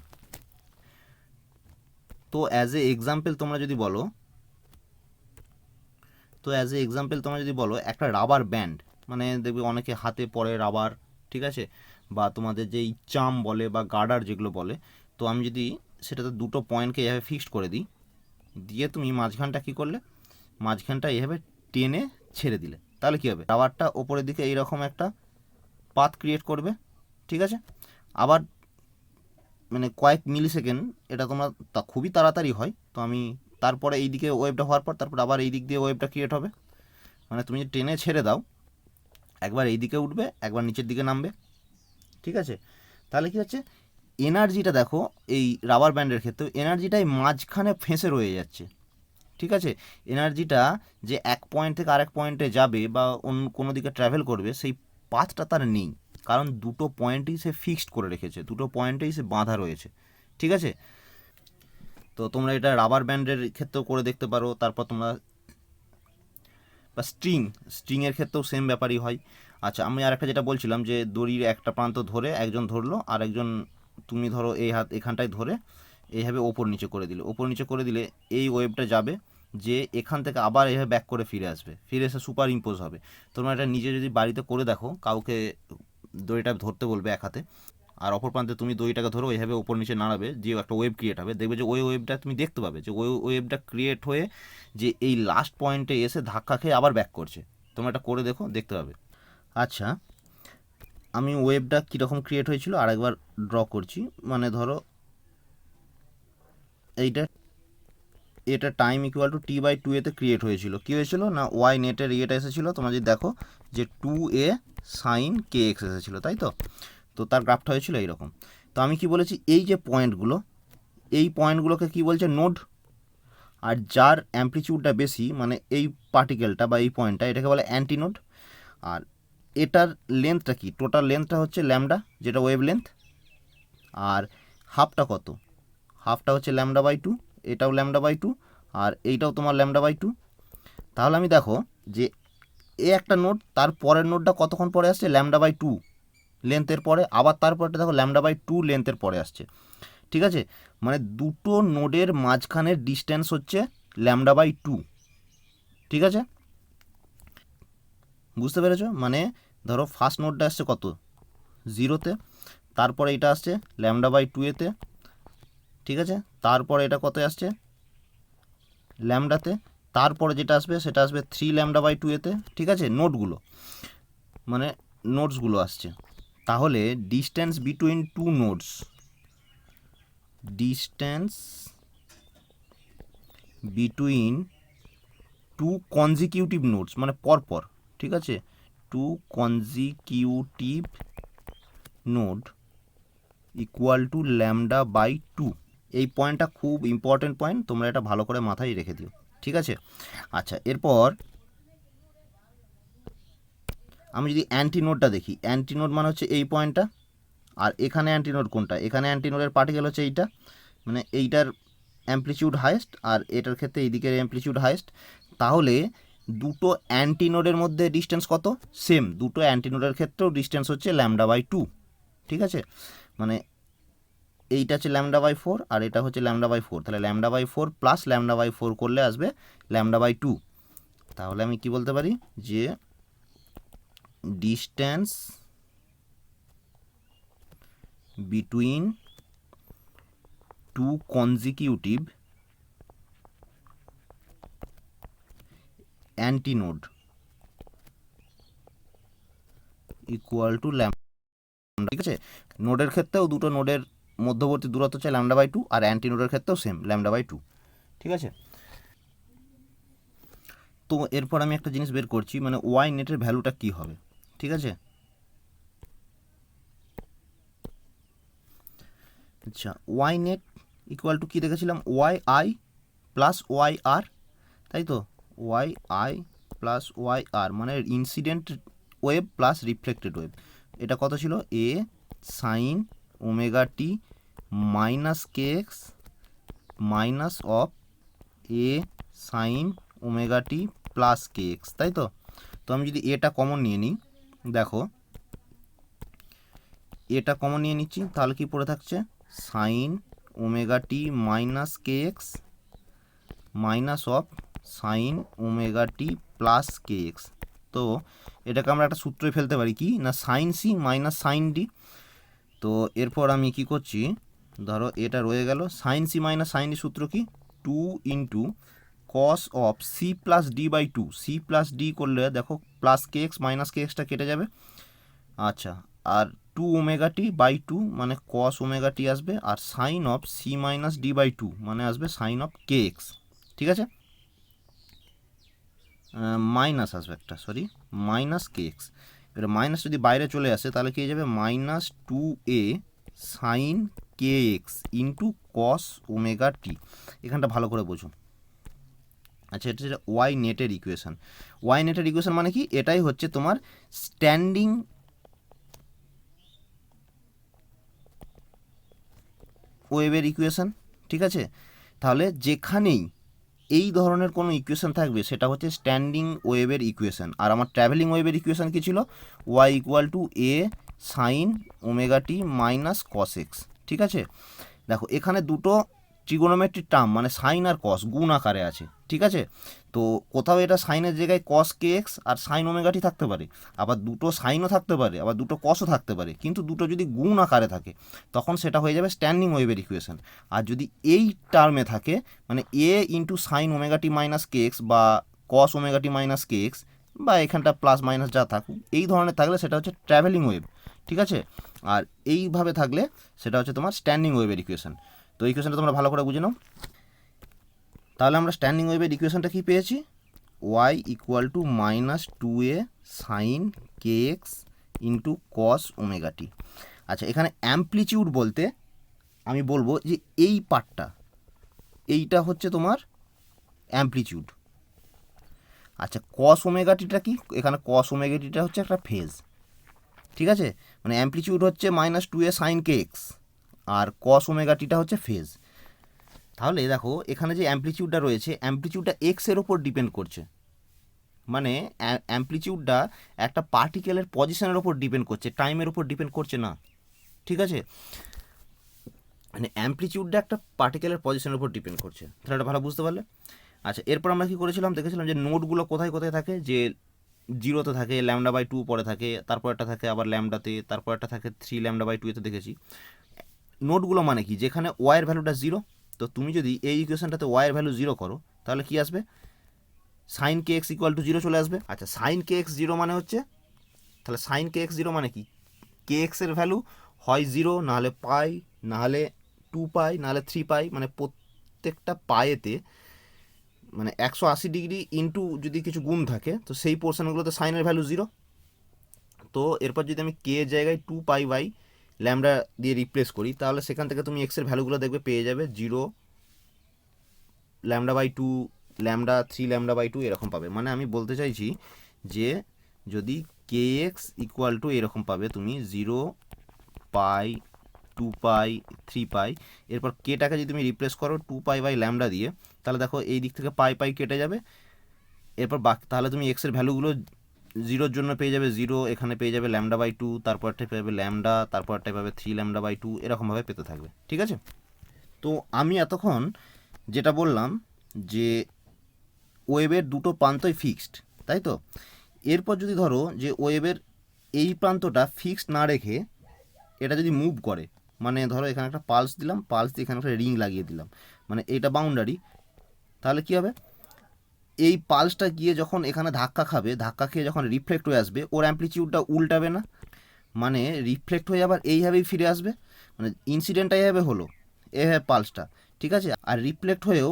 তো অ্যাজ এ এক্সাম্পল তোমরা যদি বলো একটা রাবার ব্যান্ড, মানে দেখবে অনেকে হাতে পরে রাবার, ঠিক আছে, বা তোমাদের যেই চাম বলে বা গার্ডার যেগুলো বলে, তো আমি যদি সেটাতে দুটো পয়েন্টকে এভাবে ফিক্সড করে দিই, দিয়ে তুমি মাঝখানটা কী করলে, মাঝখানটা এভাবে টেনে ছেড়ে দিলে, তাহলে কী হবে, রাবারটা ওপরের দিকে এইরকম একটা পাথ ক্রিয়েট করবে। ঠিক আছে, আবার মানে কয়েক মিলি সেকেন্ড, এটা তোমরা খুবই তাড়াতাড়ি হয়, তো আমি তারপরে এই দিকে ওয়েভটা হওয়ার পর তারপর আবার এই দিক দিয়ে ওয়েভটা ক্রিয়েট হবে। মানে তুমি যদি টেনে ছেড়ে দাও, একবার এই দিকে উঠবে, একবার নিচের দিকে নামবে। ঠিক আছে, তাহলে কি হচ্ছে, এনার্জিটা দেখো এই রাবার ব্যান্ডের ক্ষেত্রে এনার্জিটাই মাঝখানে ফেঁসে রয়ে যাচ্ছে। ঠিক আছে, এনার্জিটা যে এক পয়েন্ট থেকে আরেক পয়েন্টে যাবে বা অন্য কোনো দিকে ট্রাভেল করবে, সেই পাথটা তার নেই। কারণ দুটো পয়েন্টই সে ফিক্সড করে রেখেছে, দুটো পয়েন্টেই সে বাঁধা রয়েছে, ঠিক আছে। তো তোমরা এটা রাবার ব্যান্ডের ক্ষেত্রেও করে দেখতে পারো, তারপর তোমরা বা স্ট্রিংয়ের ক্ষেত্রেও সেম ব্যাপারই হয়। আচ্ছা, আমি আর একটা যেটা বলছিলাম যে দড়ির একটা প্রান্ত ধরে একজন ধরলো, আর একজন তুমি ধরো এই হাত এখানটায় ধরে এইভাবে ওপর নিচে করে দিলে, ওপর নিচে করে দিলে এই ওয়েভটা যাবে যে এখান থেকে আবার এইভাবে ব্যাক করে ফিরে আসবে, ফিরে এসে সুপার ইম্পোজ হবে। তোমরা এটা নিজে যদি বাড়িতে করে দেখো, কাউকে দড়িটা ধরতে বলবে এক হাতে, আর অপর প্রান্তে তুমি দড়িটাকে ধরো এইভাবে ওপর নিচে নাড়াবে, যে একটা ওয়েভ ক্রিয়েট হবে, দেখবে যে ওই ওয়েভটা তুমি দেখতে পাবে যে ওই ওয়েভটা ক্রিয়েট হয়ে যে এই লাস্ট পয়েন্টে এসে ধাক্কা খেয়ে আবার ব্যাক করছে। তোমরা এটা করে দেখো, দেখতে পাবে। আচ্ছা, আমি ওয়েভটা কীরকম ক্রিয়েট হয়েছিল আরেকবার ড্র করছি। মানে ধরো এটা টাইম ইকুয়াল টু t/2 এতে ক্রিয়েট হয়েছিল। কী হয়েছিল না, ওয়াই নেটের ইয়েটা এসেছিলো, তোমরা যদি দেখো যে 2a sin kx এসেছিলো, তাই তো। তো তার গ্রাফটা হয়েছিল এইরকম। তো আমি কি বলেছি, এই যে পয়েন্টগুলো, এই পয়েন্টগুলোকে কি বলছে, নোড। আর যার অ্যাম্পলিটিউডটা বেশি, মানে এই পার্টিকেলটা বা এই পয়েন্টটা, এটাকে বলে অ্যান্টিনোড। আর এটার লেন্থটা কি, টোটাল লেন্থটা হচ্ছে ল্যামডা, যেটা ওয়েভ লেন্থ। আর হাফটা কত, হাফটা হচ্ছে λ/2, এটাও λ/2, আর এইটাও তোমার λ/2। তাহলে আমি দেখো যে এ একটা নোড, তার পরের নোডটা কতক্ষণ পরে আসছে, λ/2 লেন্থের পরে, আবার তারপরটা দেখো λ/2 লেন্থের পরে আসছে, ঠিক আছে। মানে দুটো নোডের মাঝখানের ডিস্টেন্স হচ্ছে λ/2, ঠিক আছে, বুঝতে পেরেছো। মানে ধরো ফার্স্ট নোডটা আসছে কত, 0-তে, তারপরে এটা আসছে λ/2 এতে, ঠিক আছে, তারপরে এটা কত আসছে, ল্যামডাতে, তারপরে যেটা আসবে সেটা আসবে 3λ/2 এতে, ঠিক আছে। নোটগুলো মানে নোটসগুলো আসছে। তাহলে distance between two nodes, distance between two consecutive nodes, মানে পরপর, ঠিক আছে, two consecutive node equal to λ/2। এই পয়েন্টটা খুব ইম্পর্টেন্ট পয়েন্ট, তোমরা এটা ভালো করে মাথায় রেখে দিও, ঠিক আছে। আচ্ছা, এরপর আমি যদি অ্যান্টিনোডটা দেখি, অ্যান্টিনোড মানে হচ্ছে এই পয়েন্টটা, আর এখানে অ্যান্টিনোড কোনটা, এখানে অ্যান্টিনোডের পার্টিকেল হচ্ছে এইটা, মানে এইটার অ্যাম্পলিটিউড হাইয়েস্ট, আর এটার ক্ষেত্রে এই দিকের অ্যাম্পলিটিউড হাইয়েস্ট। তাহলে দুটো অ্যান্টিনোডের মধ্যে ডিস্টেন্স কত, সেম, দুটো অ্যান্টিনোডের ক্ষেত্রেও ডিস্টেন্স হচ্ছে λ/2, ঠিক আছে। মানে এইটা হচ্ছে λ/4 আর এটা হচ্ছে λ/4, তাহলে λ/4 প্লাস λ/4 করলে আসবে λ/2। তাহলে আমি কি বলতে পারি যে distance between two consecutive antinode equal to lambda, ঠিক আছে। নোডের ক্ষেত্রেও দুটো নোডের মধ্যবর্তী দূরত্ব হচ্ছে λ/2, আর অ্যান্টিনোডের ক্ষেত্রেও সেম λ/2, ঠিক আছে। তো এরপর আমি একটা জিনিস বের করছি, মানে ওয়াই নেটের ভ্যালুটা কী হবে, ঠিক আছে। আচ্ছা, ওয়াই নেট ইকুয়াল টু কী দেখেছিলাম, Y I plus Y R, তাই তো, Y I plus Y R, মানে incident wave plus reflected wave. এটা কত ছিল, A sine omega T minus K X minus of A sine omega T plus K X, তাই তো। তো আমি যদি এটা কমন নিয়ে নিই, দেখো এটা কমন নিয়ে নিচ্ছি, তাহলে কি পড়ে থাকছে, sine omega T minus K X minus of sine omega T plus K X. তো এটাকে আমরা একটা সূত্রে ফেলতে পারি, কি না, sine C minus sine D. তো এরপর আমি কি করছি, ধরো এটা রয়ে গেল, sine C minus sine D সূত্র কি, 2 into cos of C plus ডি/2, সি প্লাস ডি করলে দেখো plus K X minus K এক্সটা কেটে যাবে। আচ্ছা, আর 2ω/2 মানে কস ω/t আসবে, আর সাইন অফ সি মাইনাস ডি/2 মানে আসবে সাইন অফ কে এক্স, ঠিক আছে। মাইনাস আসবে একটা, সরি, মাইনাস কে এক্স। এবার মাইনাস যদি বাইরে চলে আসে তাহলে কি হয়ে যাবে, -2a sign K X into কস ω/t। এখানটা ভালো করে বোঝো। আচ্ছা, এটা হচ্ছে ওয়াই নেটের ইকুয়েশান। ওয়াই নেটের ইকুয়েশান মানে কি, এটাই হচ্ছে তোমার স্ট্যান্ডিং ওয়েভের ইকুয়েশন, ঠিক আছে। তাহলে যেখানেই এই ধরনের কোনো ইকুয়েশন থাকবে সেটা হচ্ছে স্ট্যান্ডিং ওয়েভের ইকুয়েশন। আর আমার ট্রাভেলিং ওয়েভের ইকুয়েশন কী ছিল? Y equal to A sine omega T minus cos X, ঠিক আছে। দেখো এখানে দুটো ট্রিগোনোমেট্রিক টার্ম মানে সাইন আর কস গুণ আকারে আছে, ঠিক আছে। তো কোথাও এটা সাইনের জায়গায় কস কে এক্স আর সাইন ওমেগাটি থাকতে পারে, আবার দুটো সাইনও থাকতে পারে, আবার দুটো কসও থাকতে পারে, কিন্তু দুটো যদি গুণ আকারে থাকে তখন সেটা হয়ে যাবে স্ট্যান্ডিং ওয়েভের ইকুয়েশন। আর যদি এই টার্মে থাকে মানে এ into sign omega t minus K x বা কস ওমেগাটি মাইনাস কে এক্স বা এখানটা প্লাস মাইনাস যা থাকুক এই ধরনের থাকলে সেটা হচ্ছে ট্রাভেলিং ওয়েভ, ঠিক আছে। আর এইভাবে থাকলে সেটা হচ্ছে তোমার স্ট্যান্ডিং ওয়েভের ইকুয়েশন। তো ইকুয়েশনটা তোমরা ভালো করে বুঝে নাও। তাহলে আমরা স্ট্যান্ডিং ওয়েভের ইকুয়েশনটা কী পেয়েছি? Y equal to minus two A sine K X into cos omega T. আচ্ছা এখানে অ্যাম্প্লিটিউড বলতে আমি বলবো যে এই পার্টটা এইটা হচ্ছে তোমার অ্যাম্প্লিটিউড। আচ্ছা কস ওমেগাটিটা কি? এখানে কস ওমেগাটিটা হচ্ছে একটা ফেজ, ঠিক আছে। মানে অ্যাম্প্লিটিউড হচ্ছে minus two A sine K X আর কস ওমেগাটিটা হচ্ছে ফেজ। তাহলে দেখো এখানে যে অ্যাম্প্লিটিউডটা রয়েছে অ্যাম্প্লিটিউডটা এক্সের ওপর ডিপেন্ড করছে, মানে অ্যাম্প্লিটিউডটা একটা পার্টিকেলের পজিশনের ওপর ডিপেন্ড করছে, টাইমের ওপর ডিপেন্ড করছে না, ঠিক আছে। মানে অ্যাম্প্লিটিউডটা একটা পার্টিকেলের পজিশনের উপর ডিপেন্ড করছে, তাহলে এটা ভালো বুঝতে পারলে। আচ্ছা এরপর আমরা কী করেছিলাম, দেখেছিলাম যে নোটগুলো কোথায় কোথায় থাকে, যে জিরোতে থাকে, ল্যামডা বাই টু পরে থাকে, তারপর একটা থাকে আবার ল্যামডাতে, তারপর একটা থাকে থ্রি ল্যামডা বাই টু এতে দেখেছি। নোটগুলো মানে কি, যেখানে ওয়াইয়ের ভ্যালুটা জিরো, তো তুমি যদি এই ইকুয়েশনটাতে ওয়াইয়ের ভ্যালু জিরো করো তাহলে কি আসবে? Sine K X equal to zero চলে আসবে। আচ্ছা সাইন কে এক্স জিরো মানে হচ্ছে, তাহলে সাইন কে এক্স জিরো মানে কি, কে এক্সের ভ্যালু হয় জিরো, নাহলে পাই, নাহলে টু পাই, নাহলে থ্রি পাই, মানে প্রত্যেকটা পায়েতে মানে 180 ডিগ্রি ইন্টু যদি কিছু গুণ থাকে তো সেই পোর্শনগুলোতে সাইনের ভ্যালু জিরো। তো এরপর যদি আমি কে জায়গায় টু পাই বাই ল্যামডা দিয়ে রিপ্লেস করি তাহলে সেখান থেকে তুমি এক্সের ভ্যালুগুলো দেখবে পেয়ে যাবে zero, lambda by two, lambda three lambda by two এরকম পাবে। মানে আমি বলতে চাইছি যে যদি কে এক্স ইকুয়াল টু এরকম পাবে তুমি জিরো, পাই, টু পাই, থ্রি পাই, এরপর কেটাকে যদি তুমি রিপ্লেস করো টু পাই বাই ল্যামডা দিয়ে তাহলে দেখো এই দিক থেকে পাই পাই কেটে যাবে। এরপর বাকি তাহলে তুমি এক্সের ভ্যালুগুলো জিরোর জন্য পেয়ে যাবে জিরো, এখানে পেয়ে যাবে ল্যামডা বাই টু, তারপরটাই পাবে ল্যামডা, তারপরটাই পাবে থ্রি ল্যামডা বাই টু, এরকমভাবে পেতে থাকবে, ঠিক আছে। তো আমি এতক্ষণ যেটা বললাম যে ওয়েবের দুটো প্রান্তই ফিক্সড, তাই তো। এরপর যদি ধরো যে ওয়েবের এই প্রান্তটা ফিক্সড না রেখে এটা যদি মুভ করে, মানে ধরো এখানে একটা পালস দিলাম, পালস দিয়ে এখানে একটা রিং লাগিয়ে দিলাম, মানে এইটা বাউন্ডারি, তাহলে কী হবে, এই পালসটা গিয়ে যখন এখানে ধাক্কা খাবে, ধাক্কা খেয়ে যখন রিফ্লেক্ট হয়ে আসবে ওর অ্যাম্প্লিটিউডটা উল্টাবে না, মানে রিফ্লেক্ট হয়ে আবার এইভাবেই ফিরে আসবে, মানে ইনসিডেন্টটা এইভাবে হলো, এইভাবে পালসটা, ঠিক আছে। আর রিফ্লেক্ট হয়েও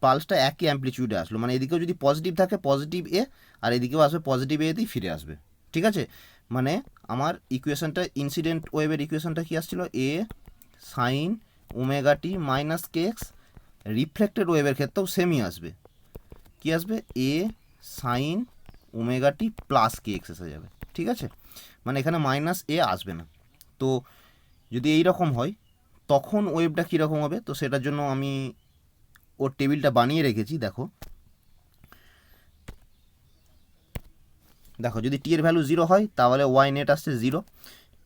পালসটা একই অ্যাম্প্লিটিউডে আসলো, মানে এদিকেও যদি পজিটিভ থাকে পজিটিভ এ, আর এদিকেও আসবে পজিটিভ এতেই ফিরে আসবে, ঠিক আছে। মানে আমার ইকুয়েশনটা ইনসিডেন্ট ওয়েভের ইকুয়েশনটা কি আসছিল, এ sine omega T minus K x, reflected ওয়েভের ক্ষেত্রেও সেমই আসবে, কি আসবে, এ sine omega T plus K x এসে যাবে, ঠিক আছে। মানে এখানে মাইনাস এ আসবে না। তো যদি এই রকম হয় তখন ওয়েভটা কীরকম হবে, তো সেটার জন্য আমি ওর টেবিলটা বানিয়ে রেখেছি। দেখো দেখো যদি টি এর ভ্যালু জিরো হয় তাহলে ওয়াই নেট আসছে জিরো,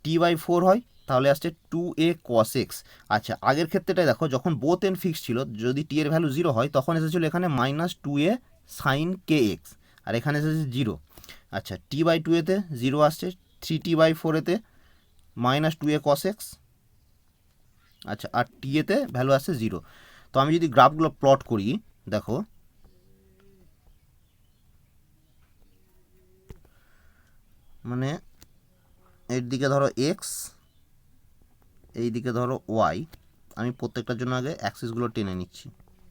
টি বাই ফোর হয় তাহলে আসছে টু এ কস এক্স। আচ্ছা আগের ক্ষেত্রেটায় দেখো যখন বোথ এন ফিক্স ছিল, যদি টি এর ভ্যালু জিরো হয় তখন এসেছিলো এখানে minus two A sine K X, আর এখানে এসেছে জিরো। আচ্ছা টি বাই টু এতে জিরো আসছে, থ্রি টি বাই ফোর এতে মাইনাস টু এ কস এক্স, আচ্ছা আর টি এতে ভ্যালু আসছে জিরো। তো আমি যদি গ্রাফগুলো প্লট করি দেখো, মানে এর দিকে ধরো এক্স, এই দিকে ধরো ওয়াই, আমি প্রত্যেকটার জন্য আগে অ্যাক্সিসগুলো টেনে নিচ্ছি,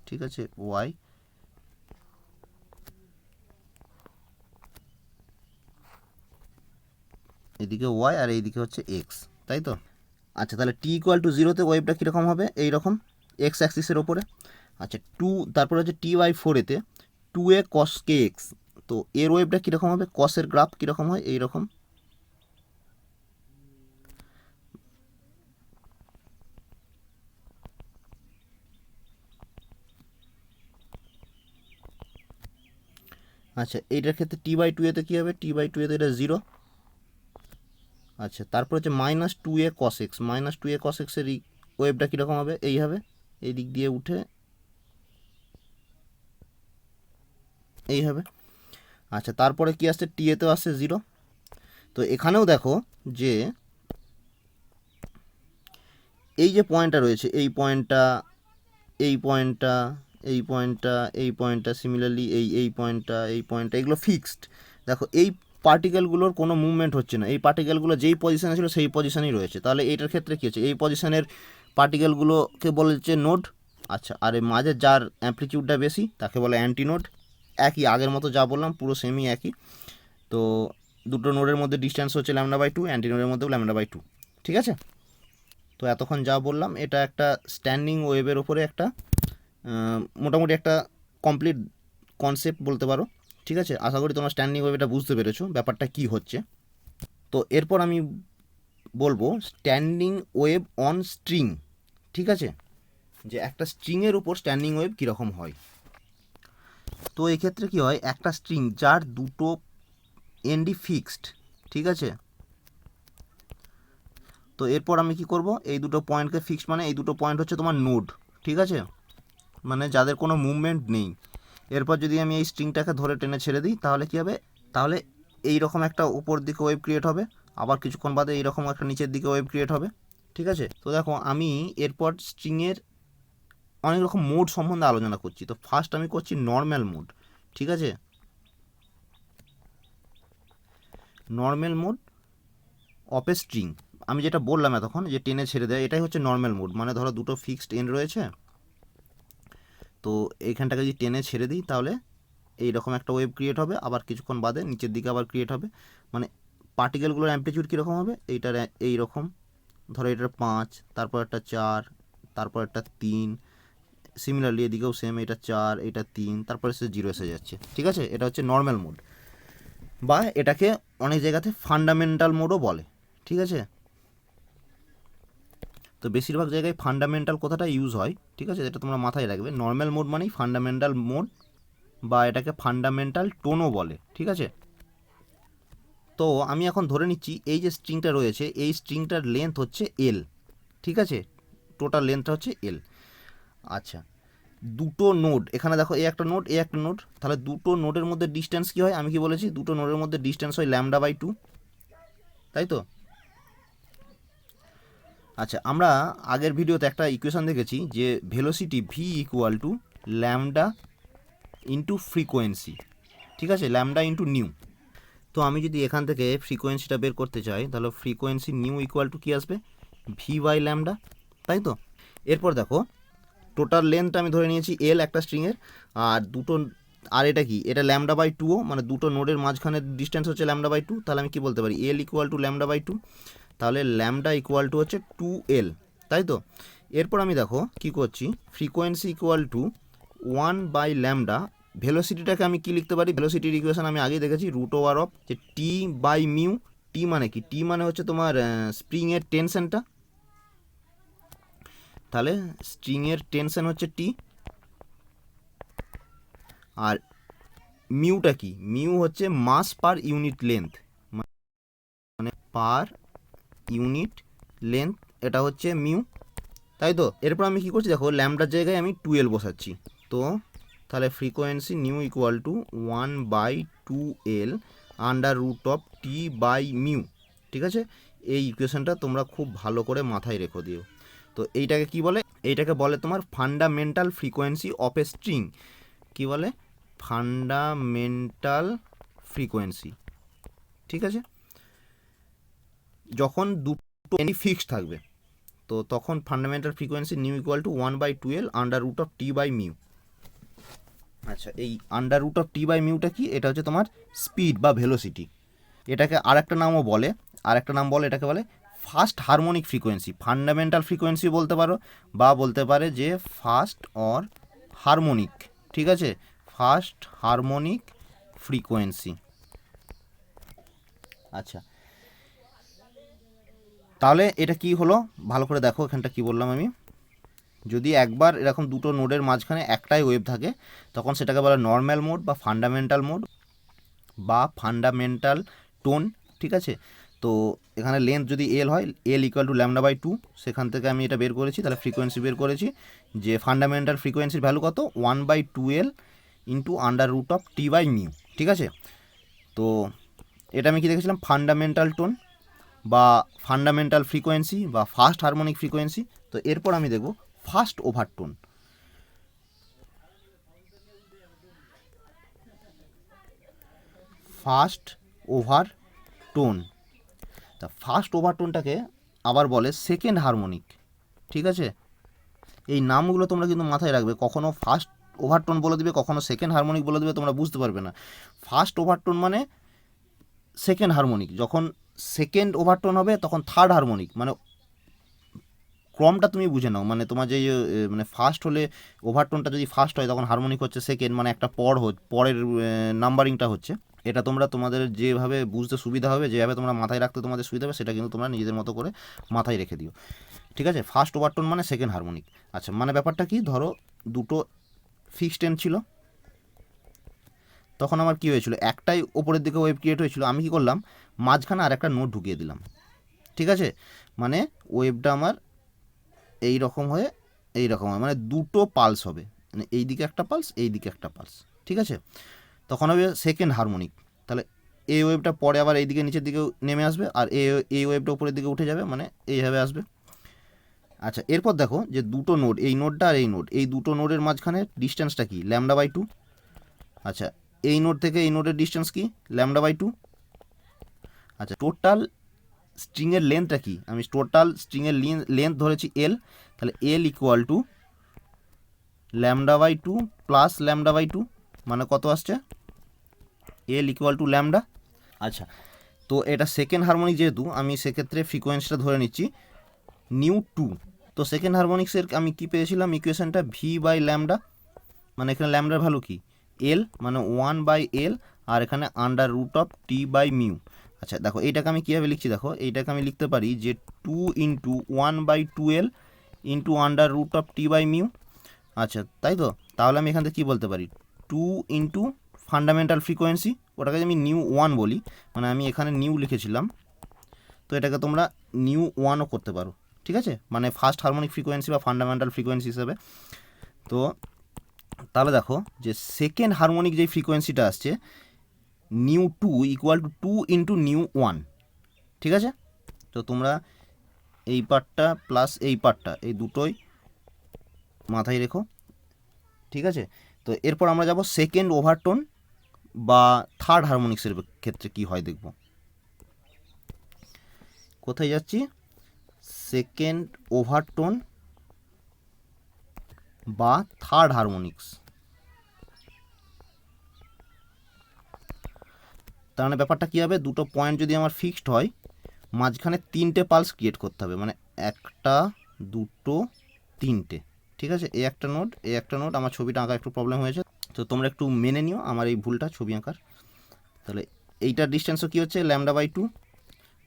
ঠিক আছে। ওয়াই, এদিকে ওয়াই আর এইদিকে হচ্ছে এক্স, তাই তো। আচ্ছা তাহলে টি ইকুয়াল টু জিরোতে ওয়েভটা কীরকম হবে, এইরকম এক্স অ্যাক্সিসের ওপরে। আচ্ছা টু, তারপরে হচ্ছে টি বাই ফোর এতে টু এ কস কে এক্স, তো এর ওয়েভটা কীরকম হবে, কসের গ্রাফ কীরকম হয়, এইরকম। আচ্ছা, এইটার ক্ষেত্রে t/2 এতে কী হবে, t/2 এতে এটা 0। আচ্ছা, তারপর হচ্ছে -2a cos x, -2a cos x এর ওয়েভটা কীরকম হবে, এই হবে, এই দিক দিয়ে উঠে এই হবে। আচ্ছা, তারপরে কি আসছে, টি এতেও আসছে 0। তো এখানেও দেখো যে এই যে পয়েন্টটা রয়েছে, এই পয়েন্টটা, এই পয়েন্টটা, এই পয়েন্টটা, এই পয়েন্টটা, সিমিলারলি এই পয়েন্টটা, এই পয়েন্টটা, এগুলো ফিক্সড। দেখো এই পার্টিকেলগুলোর কোনো মুভমেন্ট হচ্ছে না, এই পার্টিকেলগুলো যেই পজিশনে ছিল সেই পজিশনেই রয়েছে। তাহলে এইটার ক্ষেত্রে কী হচ্ছে, এই পজিশনের পার্টিকেলগুলোকে বলা হচ্ছে নোড। আচ্ছা, আর এই মাঝে যার অ্যামপ্লিটিউডটা বেশি তাকে বলে অ্যান্টিনোড। একই আগের মতো যা বললাম পুরো সেমই একই। তো দুটো নোডের মধ্যে ডিস্টেন্স হচ্ছে λ/2, অ্যান্টিনোডের মধ্যেও λ/2, ঠিক আছে। তো এতক্ষণ যা বললাম এটা একটা স্ট্যান্ডিং ওয়েভের ওপরে একটা মোটামুটি একটা কমপ্লিট কনসেপ্ট বলতে পারো, ঠিক আছে। আশা করি তোমরা স্ট্যান্ডিং ওয়েভ এটা বুঝতে পেরেছো ব্যাপারটা কি হচ্ছে। তো এরপর আমি বলবো স্ট্যান্ডিং ওয়েভ অন স্ট্রিং, ঠিক আছে, যে একটা স্ট্রিংয়ের উপর স্ট্যান্ডিং ওয়েভ কীরকম হয়। তো এক্ষেত্রে কী হয়, একটা স্ট্রিং যার দুটো এন্ডই ফিক্সড, ঠিক আছে। তো এরপর আমি কি করব, এই দুটো পয়েন্টকে ফিক্সড মানে এই দুটো পয়েন্ট হচ্ছে তোমার নোড, ঠিক আছে, মানে যাদের কোনো মুভমেন্ট নেই। এরপর যদি আমি এই স্ট্রিংটাকে ধরে টেনে ছেড়ে দিই তাহলে কী হবে, তাহলে এই রকম একটা উপর দিকে ওয়েভ ক্রিয়েট হবে, আবার কিছুক্ষণ বাদে এইরকম একটা নিচের দিকে ওয়েভ ক্রিয়েট হবে, ঠিক আছে। তো দেখো আমি এরপর স্ট্রিংয়ের অনেক রকম মোড সম্বন্ধে আলোচনা করছি। তো ফার্স্ট আমি করছি নর্মাল মোড, ঠিক আছে, normal mode of a string. আমি যেটা বললাম এতক্ষণ যে টেনে ছেড়ে দেয়, এটাই হচ্ছে নর্মাল মোড। মানে ধরো দুটো ফিক্সড এন্ড রয়েছে, তো এইখানটাকে যদি টেনে ছেড়ে দিই তাহলে এইরকম একটা ওয়েভ ক্রিয়েট হবে, আবার কিছুক্ষণ বাদে নিচের দিকে আবার ক্রিয়েট হবে। মানে পার্টিকেলগুলোর অ্যাম্পলিটিউড কীরকম হবে, এইটার এইরকম, ধরো এটার 5, তারপর একটা 4, তারপর একটা 3, সিমিলারলি এদিকেও সেম, এটা 4, এটা 3, তারপরে সে 0 এসে যাচ্ছে, ঠিক আছে। এটা হচ্ছে নর্মাল মোড, বা এটাকে অনেক জায়গাতে ফান্ডামেন্টাল মোডও বলে, ঠিক আছে। তো বেশিরভাগ জায়গায় ফান্ডামেন্টাল কথাটা ইউজ হয়, ঠিক আছে, এটা তোমরা মাথায় রাখবে। নর্মাল মোড মানেই ফান্ডামেন্টাল মোড, বা এটাকে ফান্ডামেন্টাল টোনও বলে, ঠিক আছে। তো আমি এখন ধরে নিচ্ছি এই যে স্ট্রিংটা রয়েছে, এই স্ট্রিংটার লেন্থ হচ্ছে এল, ঠিক আছে, টোটাল লেন্থটা হচ্ছে এল। আচ্ছা, দুটো নোড, এখানে দেখো এ একটা নোড, এ একটা নোড, তাহলে দুটো নোডের মধ্যে ডিস্টেন্স কী হয়, আমি কি বলেছি, দুটো নোডের মধ্যে ডিস্টেন্স হয় λ/2, তাই তো। আচ্ছা, আমরা আগের ভিডিওতে একটা ইকুয়েশন দেখেছি যে velocity V equal to lambda into frequency, ঠিক আছে, ল্যামডা ইন্টু নিউ। তো আমি যদি এখান থেকে ফ্রিকোয়েন্সিটা বের করতে চাই তাহলে ফ্রিকোয়েন্সি নিউ ইকুয়াল টু কী আসবে, ভি বাই ল্যামডা, তাই তো। এরপর দেখো টোটাল লেন্থটা আমি ধরে নিয়েছি এল একটা স্ট্রিংয়ের, আর দুটো, আর এটা কি, এটা λ/2, মানে দুটো নোডের মাঝখানের ডিস্টেন্স হচ্ছে λ/2। তাহলে আমি কি বলতে পারি, এল ইকুয়াল টু λ/2, তাহলে ল্যামডা ইকুয়াল টু হচ্ছে 2L, তাই তো। এরপর আমি দেখো কি করছি, ফ্রিকোয়েন্সি ইকুয়াল টু 1/λ। ভেলোসিটিটাকে আমি কি লিখতে পারি, ভেলোসিটির ইকুয়েশন আমি আগেই দেখেছি, √ওভার অফ যে T/μ। টি মানে কি, টি মানে হচ্ছে তোমার স্প্রিংয়ের টেনশনটা, তাহলে স্ট্রিংয়ের টেনশন হচ্ছে টি। আর মিউটা কি, মিউ হচ্ছে মাস পার ইউনিট লেন্থ, মানে পার ইউনিট লেন্থ, এটা হচ্ছে মিউ, তাই তো। এরপর আমি কী করছি দেখো, ল্যামডার জায়গায় আমি 2L বসাচ্ছি। তো তাহলে frequency nu equal to 1/2L under root of T/μ, ঠিক আছে। এই ইকুয়েশনটা তোমরা খুব ভালো করে মাথায় রেখো দিও। তো এইটাকে কি বলে, এইটাকে বলে তোমার fundamental frequency of a string. কী বলে, ফান্ডামেন্টাল ফ্রিকোয়েন্সি, ঠিক আছে। যখন দুটো এনি ফিক্সড থাকবে তো তখন fundamental frequency nu equal to 1/2L under root of T/μ। আচ্ছা, এই আন্ডার রুট অফ T/μটা কি, এটা হচ্ছে তোমার স্পিড বা ভেলোসিটি। এটাকে আরেকটা নামও বলে, আরেকটা নাম বলে, এটাকে বলে first harmonic frequency. Fundamental frequency বলতে পারো, বা বলতে পারে যে ফার্স্ট অর হারমোনিক, ঠিক আছে, ফার্স্ট হারমোনিক ফ্রিকোয়েন্সি। আচ্ছা, তাহলে এটা কি হলো ভালো করে দেখো, এখানটা কি বললাম আমি, যদি একবার এরকম দুটো নোডের মাঝখানে একটাই ওয়েভ থাকে তখন সেটাকে বলে নর্মাল মোড বা ফান্ডামেন্টাল মোড। বা ফান্ডামেন্টাল টোন, ঠিক আছে। তো এখানে লেন্থ যদি এল হয়, L equal to lambda by two, সেখান থেকে আমি এটা বের করেছি, তাহলে ফ্রিকোয়েন্সি বের করেছি যে ফান্ডামেন্টাল ফ্রিকোয়েন্সির ভ্যালু কত, 1/2L into under root of T by mu, ঠিক আছে। তো এটা আমি কি দেখেছিলাম, ফান্ডামেন্টাল টোন বা ফান্ডামেন্টাল ফ্রিকোয়েন্সি বা ফার্স্ট হারমোনিক ফ্রিকোয়েন্সি। তো এরপর আমি দেখব ফার্স্ট ওভারটোন। ফার্স্ট ওভারটোন, তা ফার্স্ট ওভারটোনটাকে আবার বলে সেকেন্ড হারমোনিক, ঠিক আছে। এই নামগুলো তোমরা কিন্তু মাথায় রাখবে, কখনো ফার্স্ট ওভারটোন বলে দিবে, কখনো সেকেন্ড হারমোনিক বলে দিবে, তোমরা বুঝতে পারবে না। ফার্স্ট ওভারটোন মানে সেকেন্ড হারমোনিক, যখন সেকেন্ড ওভারটোন হবে তখন থার্ড হারমোনিক, মানে ক্রমটা তুমি বুঝে নাও। মানে তোমার যে মানে ফার্স্ট হলে ওভারটোনটা যদি ফার্স্ট হয় তখন হারমোনিক হচ্ছে সেকেন্ড, মানে একটা পরের নাম্বারিংটা হচ্ছে। এটা তোমরা তোমাদের যেভাবে বুঝতে সুবিধা হবে, যেভাবে তোমরা মাথায় রাখতে তোমাদের সুবিধা হবে, সেটা কিন্তু তোমরা নিজেদের মতো করে মাথায় রেখে দিও, ঠিক আছে। ফার্স্ট ওভারটোন মানে সেকেন্ড হারমোনিক। আচ্ছা, মানে ব্যাপারটা কি, ধরো দুটো ফিক্সড টেন ছিল, তখন আমার কী হয়েছিল, একটাই ওপরের দিকে ওয়েভ ক্রিয়েট হয়েছিল, আমি কি করলাম, মাঝখানে আর একটা নোট ঢুকিয়ে দিলাম, ঠিক আছে। মানে ওয়েভটা আমার এই রকম হয়ে এই রকম হয়, মানে দুটো পালস হবে, মানে এই দিকে একটা পালস, এই দিকে একটা পালস, ঠিক আছে। তখন হবে সেকেন্ড হারমোনিক। তাহলে এই ওয়েভটা পরে আবার এই দিকে নিচের দিকে নেমে আসবে, আর এই ওয়েভটা উপরের দিকে উঠে যাবে, মানে এইভাবে আসবে। আচ্ছা, এরপর দেখো যে দুটো নোড, এই নোডটা আর এই নোড, এই দুটো নোডের মাঝখানে ডিস্টেন্সটা কি, ল্যামডা বাই টু। আচ্ছা, এই নোড থেকে এই নোডের ডিস্টেন্স কি, ল্যামডা বাই টু। আচ্ছা, টোটাল স্ট্রিংয়ের লেন্থটা কি, আমি টোটাল স্ট্রিংয়ের লেন্থ ধরেছি এল, তাহলে L equal to lambda by two plus lambda by two, মানে কত আসছে, এল ইকুয়াল টু ল্যামডা। আচ্ছা, তো এটা সেকেন্ড হারমোনিক যেহেতু, আমি সেক্ষেত্রে ফ্রিকোয়েন্সিটা ধরে নিচ্ছি নিউ টু। তো সেকেন্ড হারমোনিক্সের আমি কি পেয়েছিলাম ইকুয়েশনটা, ভি বাই ল্যামডা, মানে এখানে ল্যামডার ভ্যালু কি, এল, মানে 1/L, আর এখানে under root of T by mu. আচ্ছা দেখো, এইটাকে আমি কীভাবে লিখছি, দেখো এইটাকে আমি লিখতে পারি যে 2 into 1/2L into under root of T by mu. আচ্ছা, তাই তো, তাহলে আমি এখান থেকে কী বলতে পারি, 2 ইন্টু ফান্ডামেন্টাল ফ্রিকোয়েন্সি, ওটাকে আমি নিউ ওয়ান বলি, মানে আমি এখানে নিউ লিখেছিলাম, তো এটাকে তোমরা নিউ ওয়ানও করতে পারো, ঠিক আছে, মানে ফার্স্ট হারমোনিক ফ্রিকোয়েন্সি বা ফান্ডামেন্টাল ফ্রিকোয়েন্সি হিসেবে। তো তাহলে দেখো যে সেকেন্ড হারমোনিক যেই ফ্রিকোয়েন্সিটা আসছে, nu two equal to 2 into nu one, ঠিক আছে। তো তোমরা এই পার্টটা প্লাস এই পার্টটা, এই দুটোই মাথায় রেখো, ঠিক আছে। তো এরপর আমরা যাব সেকেন্ড ওভারটোন বা থার্ড হারমোনিক্সের ক্ষেত্রে কি হয় দেখব। কোথায় যাচ্ছি, সেকেন্ড ওভারটোন বা থার্ড হারমোনিক্স। তার মানে ব্যাপারটা কী হবে, দুটো পয়েন্ট যদি আমার ফিক্সড হয়, মাঝখানে তিনটে পালস ক্রিয়েট করতে হবে, মানে একটা, দুটো, তিনটে, ঠিক আছে। এই একটা নোট, এই একটা নোট, আমার ছবিটা আঁকা একটু প্রবলেম হয়েছে, তো তোমরা একটু মেনে নিও আমার এই ভুলটা ছবি আঁকার। তাহলে এইটার ডিস্টেন্সও কী হচ্ছে, ল্যামডা বাই টু।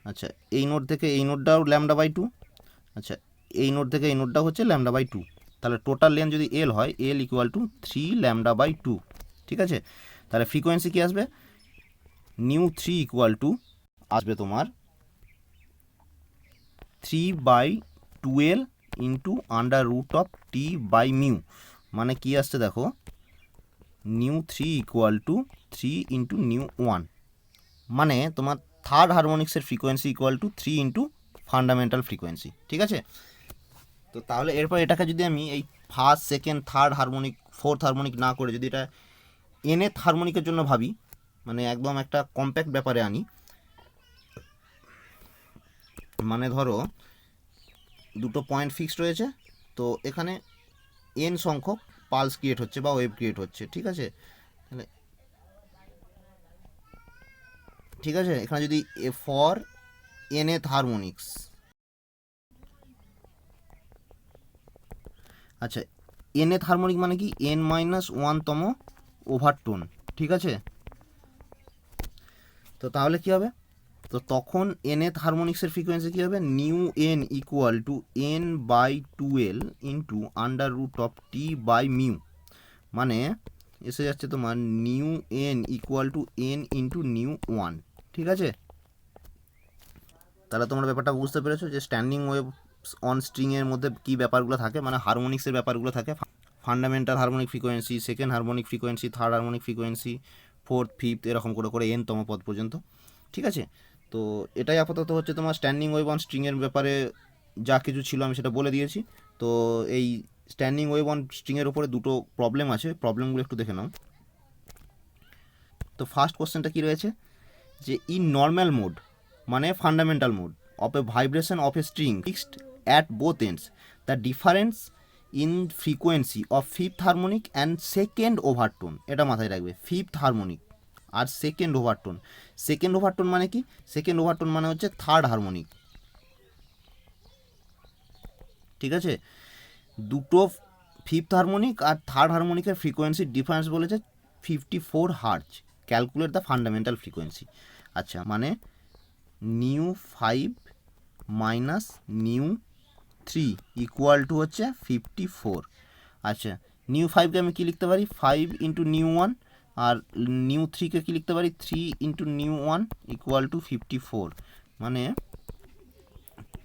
আচ্ছা, এই নোট থেকে এই নোটটাও ল্যামডা বাই টু। আচ্ছা, এই নোট থেকে এই নোটটাও হচ্ছে ল্যামডা বাই টু। তাহলে টোটাল লেন্থ যদি এল হয়, L equal to 3 lambda by two, ঠিক আছে। তাহলে ফ্রিকোয়েন্সি কী আসবে, নিউ 3 ইকুয়াল টু আসবে তোমার 3/12 into under root of T by mu, মানে কি আসছে দেখো, nu 3 equal to 3 into nu one, মানে তোমার থার্ড হারমোনিক্সের frequency equal to 3 into fundamental frequency, ঠিক আছে। তো তাহলে এরপর এটাকে যদি আমি এই first, second, third harmonic, fourth harmonic না করে যদি এটা এনএথ হারমোনিকের জন্য ভাবি, মানে একদম একটা কম্প্যাক্ট ব্যাপারে আনি, মানে ধরো দুটো পয়েন্ট ফিক্সড রয়েছে, তো এখানে এন সংখ্যক পালস ক্রিয়েট হচ্ছে বা ওয়েভ ক্রিয়েট হচ্ছে, ঠিক আছে। তাহলে ঠিক আছে, এখানে যদি ফর এনএথ হারমোনিক্স, আচ্ছা, এনএথ হারমোনিক মানে কি, n-1তম ওভারটোন, ঠিক আছে। তো তাহলে কী হবে, তো তখন এনএথ হারমোনিক্সের ফ্রিকোয়েন্সি কী হবে, nu N equal to n/12 into under root of T by mu, মানে এসে যাচ্ছে তোমার nu N equal to N into nu one. ঠিক আছে, তাহলে তোমরা ব্যাপারটা বুঝতে পেরেছো যে স্ট্যান্ডিং ওয়েভ অন স্ট্রিংয়ের মধ্যে কী ব্যাপারগুলো থাকে, মানে হারমোনিক্সের ব্যাপারগুলো থাকে। Fundamental harmonic frequency, second harmonic frequency, third harmonic frequency, fourth, fifth, এরকম করে করে এনতম পদ পর্যন্ত। ঠিক আছে, তো এটাই আপাতত হচ্ছে তোমার স্ট্যান্ডিং ওয়েভ অন স্ট্রিংয়ের ব্যাপারে যা কিছু ছিল আমি সেটা বলে দিয়েছি। তো এই স্ট্যান্ডিং ওয়েভ অন স্ট্রিংয়ের উপরে দুটো প্রবলেম আছে, প্রবলেমগুলো একটু দেখে নাও। তো ফার্স্ট কোশ্চেনটা কী রয়েছে, যে ইন নর্মাল মোড মানে fundamental mode of a vibration of a string fixed at both ends, the difference in frequency of fifth harmonic and second overtone, এটা মাথায় রাখবে, ফিফথ হারমোনিক আর সেকেন্ড ওভারটোন। সেকেন্ড ওভারটোন মানে কি, second overtone মানে হচ্ছে third harmonic. ঠিক আছে, দুটো ফিফথ হারমোনিক আর থার্ড হারমোনিকের ফ্রিকোয়েন্সির ডিফারেন্স বলেছে 54 hertz. Calculate the fundamental frequency. আচ্ছা, মানে new 5 minus new 3 equal two হচ্ছে 54। আচ্ছা, নিউ 5কে আমি কী লিখতে পারি, 5 ইন্টু নিউ 1, আর নিউ 3কে কী লিখতে পারি, 3 ইন্টু নিউ 1 ইকুয়াল টু 54, মানে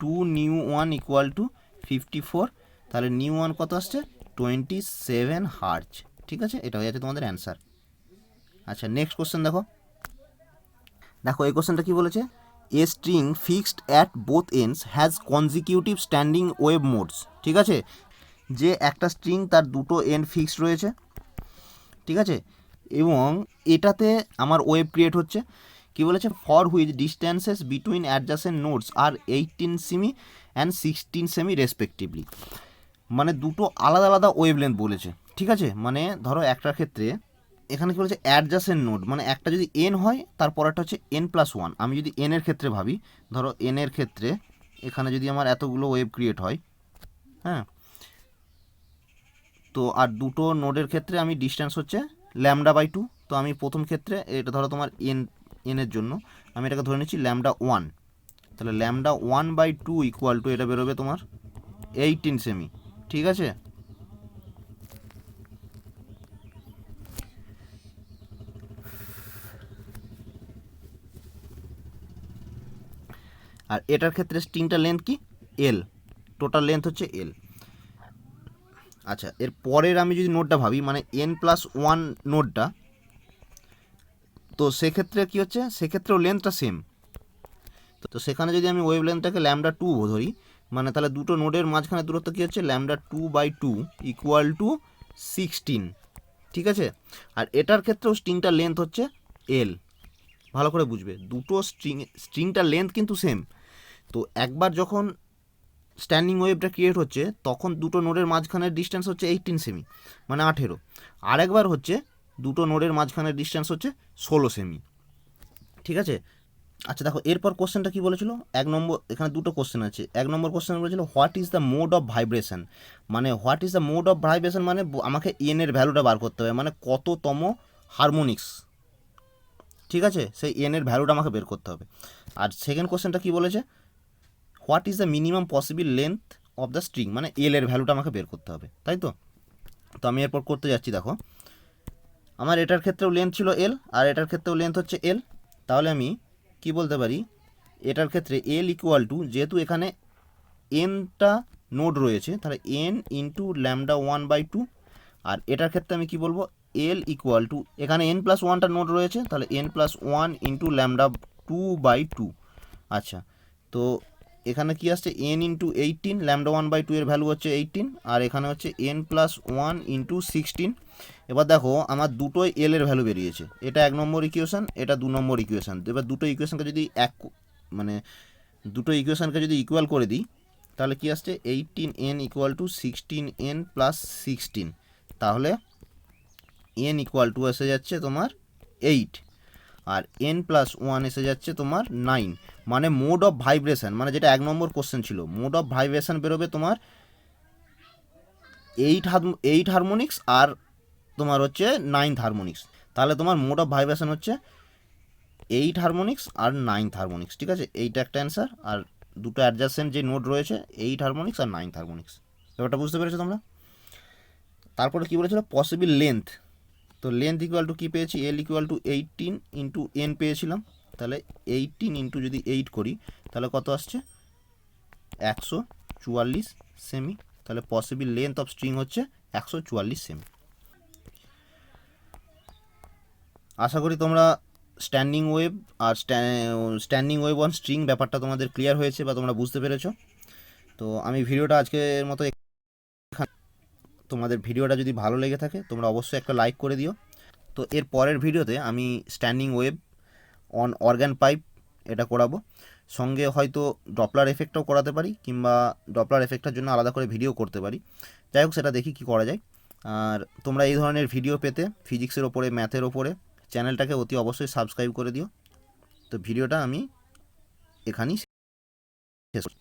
2 নিউ 1 ইকুয়াল টু 54। তাহলে নিউ 1 কত আসছে, 27 হার্জ। ঠিক আছে, এটা হয়ে যাচ্ছে তোমাদের অ্যান্সার। আচ্ছা, নেক্সট কোশ্চেন দেখো। দেখো এই কোশ্চেনটা কী বলেছে, এ string fixed at both ends has consecutive standing wave modes. ঠিক আছে, যে একটা স্ট্রিং তার দুটো এন্ড ফিক্সড রয়েছে। ঠিক আছে, এবং এটাতে আমার ওয়েভ ক্রিয়েট হচ্ছে। কি বলেছে, for which distances between adjacent nodes are 18 সেমি অ্যান্ড 16 সেমি রেসপেক্টিভলি, মানে দুটো আলাদা আলাদা ওয়েভ লেন্থ বলেছে। ঠিক আছে, মানে ধরো একটার ক্ষেত্রে এখানে কী বলেছে, অ্যাডজাসেন্ট নোড, মানে একটা যদি এন হয় তারপর একটা হচ্ছে n+1। আমি যদি এনের ক্ষেত্রে ভাবি, ধরো এনের ক্ষেত্রে এখানে যদি আমার এতগুলো ওয়েভ ক্রিয়েট হয়, হ্যাঁ, তো আর দুটো নোডের ক্ষেত্রে আমি ডিস্ট্যান্স হচ্ছে λ/2। তো আমি প্রথম ক্ষেত্রে এটা ধরো তোমার এনের জন্য আমি এটাকে ধরে নিচ্ছি λ1, তাহলে λ1/2 ইকুয়াল টু এটা বেরোবে তোমার 18 সেমি। ঠিক আছে, আর এটার ক্ষেত্রে স্ট্রিংটার লেন্থ কি, এল, টোটাল লেন্থ হচ্ছে এল। আচ্ছা, এর পরের আমি যদি নোডটা ভাবি, মানে n+1 নোডটা, তো সেক্ষেত্রে কী হচ্ছে, সেক্ষেত্রেও লেন্থটা সেম। তো সেখানে যদি আমি ওয়েভ লেন্থটাকে λ2 ধরি, মানে তাহলে দুটো নোডের মাঝখানে দূরত্ব কী হচ্ছে, λ2/2 ইকুয়াল টু 16। ঠিক আছে, আর এটার ক্ষেত্রেও স্ট্রিংটার লেন্থ হচ্ছে এল। ভালো করে বুঝবে, দুটো স্ট্রিংটার লেন্থ কিন্তু সেম। তো একবার যখন স্ট্যান্ডিং ওয়েভটা ক্রিয়েট হচ্ছে তখন দুটো নোডের মাঝখানের ডিস্টেন্স হচ্ছে 18 সেমি, মানে 18। আরেকবার হচ্ছে দুটো নোডের মাঝখানের ডিস্টেন্স হচ্ছে 16 সেমি। ঠিক আছে, আচ্ছা দেখো এরপর কোশ্চেনটা কী বলেছিল, এক নম্বর, এখানে দুটো কোশ্চেন আছে। এক নম্বর কোশ্চেন বলেছিল what is the mode of vibration, মানে what is the mode of vibration মানে আমাকে এনের ভ্যালুটা বার করতে হবে, মানে কততম হারমোনিক্স। ঠিক আছে, সেই এনের ভ্যালুটা আমাকে বের করতে হবে। আর সেকেন্ড কোশ্চেনটা কী বলেছে, what is the minimum possible length of the string, মানে এল এর ভ্যালুটা আমাকে বের করতে হবে, তাই তো। তো আমি এরপর করতে যাচ্ছি। দেখো আমার এটার ক্ষেত্রেও লেন্থ ছিল এল আর এটার ক্ষেত্রেও লেন্থ হচ্ছে এল, তাহলে আমি কি বলতে পারি, এটার ক্ষেত্রে এল ইকুয়াল টু, যেহেতু এখানে এনটা নোড রয়েছে তাহলে এন ইন্টু λ1/2, আর এটার ক্ষেত্রে আমি কি বলবো, এল ইকুয়াল টু, এখানে n+1টা নোড রয়েছে তাহলে n+1 ইন্টু λ2/2। আচ্ছা, তো এখানে কি আসছে, n ইন্টু 18, λ1/2 এর ভ্যালু হচ্ছে 18, আর এখানে হচ্ছে n+1 ইন্টু 16। এবার দেখো আমার দুটোই এল এর ভ্যালু বেরিয়েছে, এটা 1 নম্বর ইকুয়েশান, এটা 2 নম্বর ইকুয়েশান। এবার দুটো ইকুয়েশানকে যদি মানে দুটো ইকুয়েশানকে যদি ইকুয়াল করে দিই তাহলে কি আসছে, 18n equal to 16n plus 16, তাহলে n ইকুয়াল টু এসে যাচ্ছে তোমার 8, আর n+1 এসে যাচ্ছে তোমার 9। মানে মোড অফ ভাইব্রেশন, মানে যেটা 1 নম্বর কোশ্চেন ছিল, মোড অফ ভাইব্রেশন বেরোবে তোমার 8 হারমোনিক্স আর তোমার হচ্ছে 9 হারমোনিক্স। তাহলে তোমার মোড অফ ভাইব্রেশন হচ্ছে 8 হারমোনিক্স আর 9 হারমোনিক্স। ঠিক আছে, এইটা একটা অ্যান্সার। আর দুটো অ্যাডজাসেন্ট যে নোড রয়েছে 8 হারমোনিক্স আর 9 হারমোনিক্স। ব্যাপারটা বুঝতে পেরেছো তোমরা। তারপরে কী বলেছিল, পসিবল লেন্থ তো লেন্থ ইকুয়াল টু কী পেয়েছি, এল ইকুয়াল টু 18 ইন্টু এন পেয়েছিলাম, তাহলে 18 ইন্টু যদি 8 করি তাহলে কত আসছে 144 সেমি। তাহলে পসিবল লেন্থ অফ স্ট্রিং হচ্ছে 144 সেমি। আশা করি তোমরা স্ট্যান্ডিং ওয়েভ আর স্ট্যান্ডিং ওয়েভ অন স্ট্রিং ব্যাপারটা তোমাদের ক্লিয়ার হয়েছে বা তোমরা বুঝতে পেরেছো। তো আমি ভিডিওটা আজকের মতো, তোমাদের ভিডিওটা যদি ভালো লেগে থাকে তোমরা অবশ্যই একটা লাইক করে দিও। তো এর পরের ভিডিওতে আমি standing wave on organ pipe এটা করাবো, সঙ্গে হয়তো ডপলার এফেক্টটাও করাতে পারি, কিংবা ডপলার এফেক্টটার জন্য আলাদা করে ভিডিও করতে পারি। যাই হোক, সেটা দেখি কি করা যায়। আর তোমরা এই ধরনের ভিডিও পেতে ফিজিক্সের ওপরে, ম্যাথের ওপরে চ্যানেলটাকে অতি অবশ্যই সাবস্ক্রাইব করে দিও। তো ভিডিওটা আমি এখানেই শেষ করছি।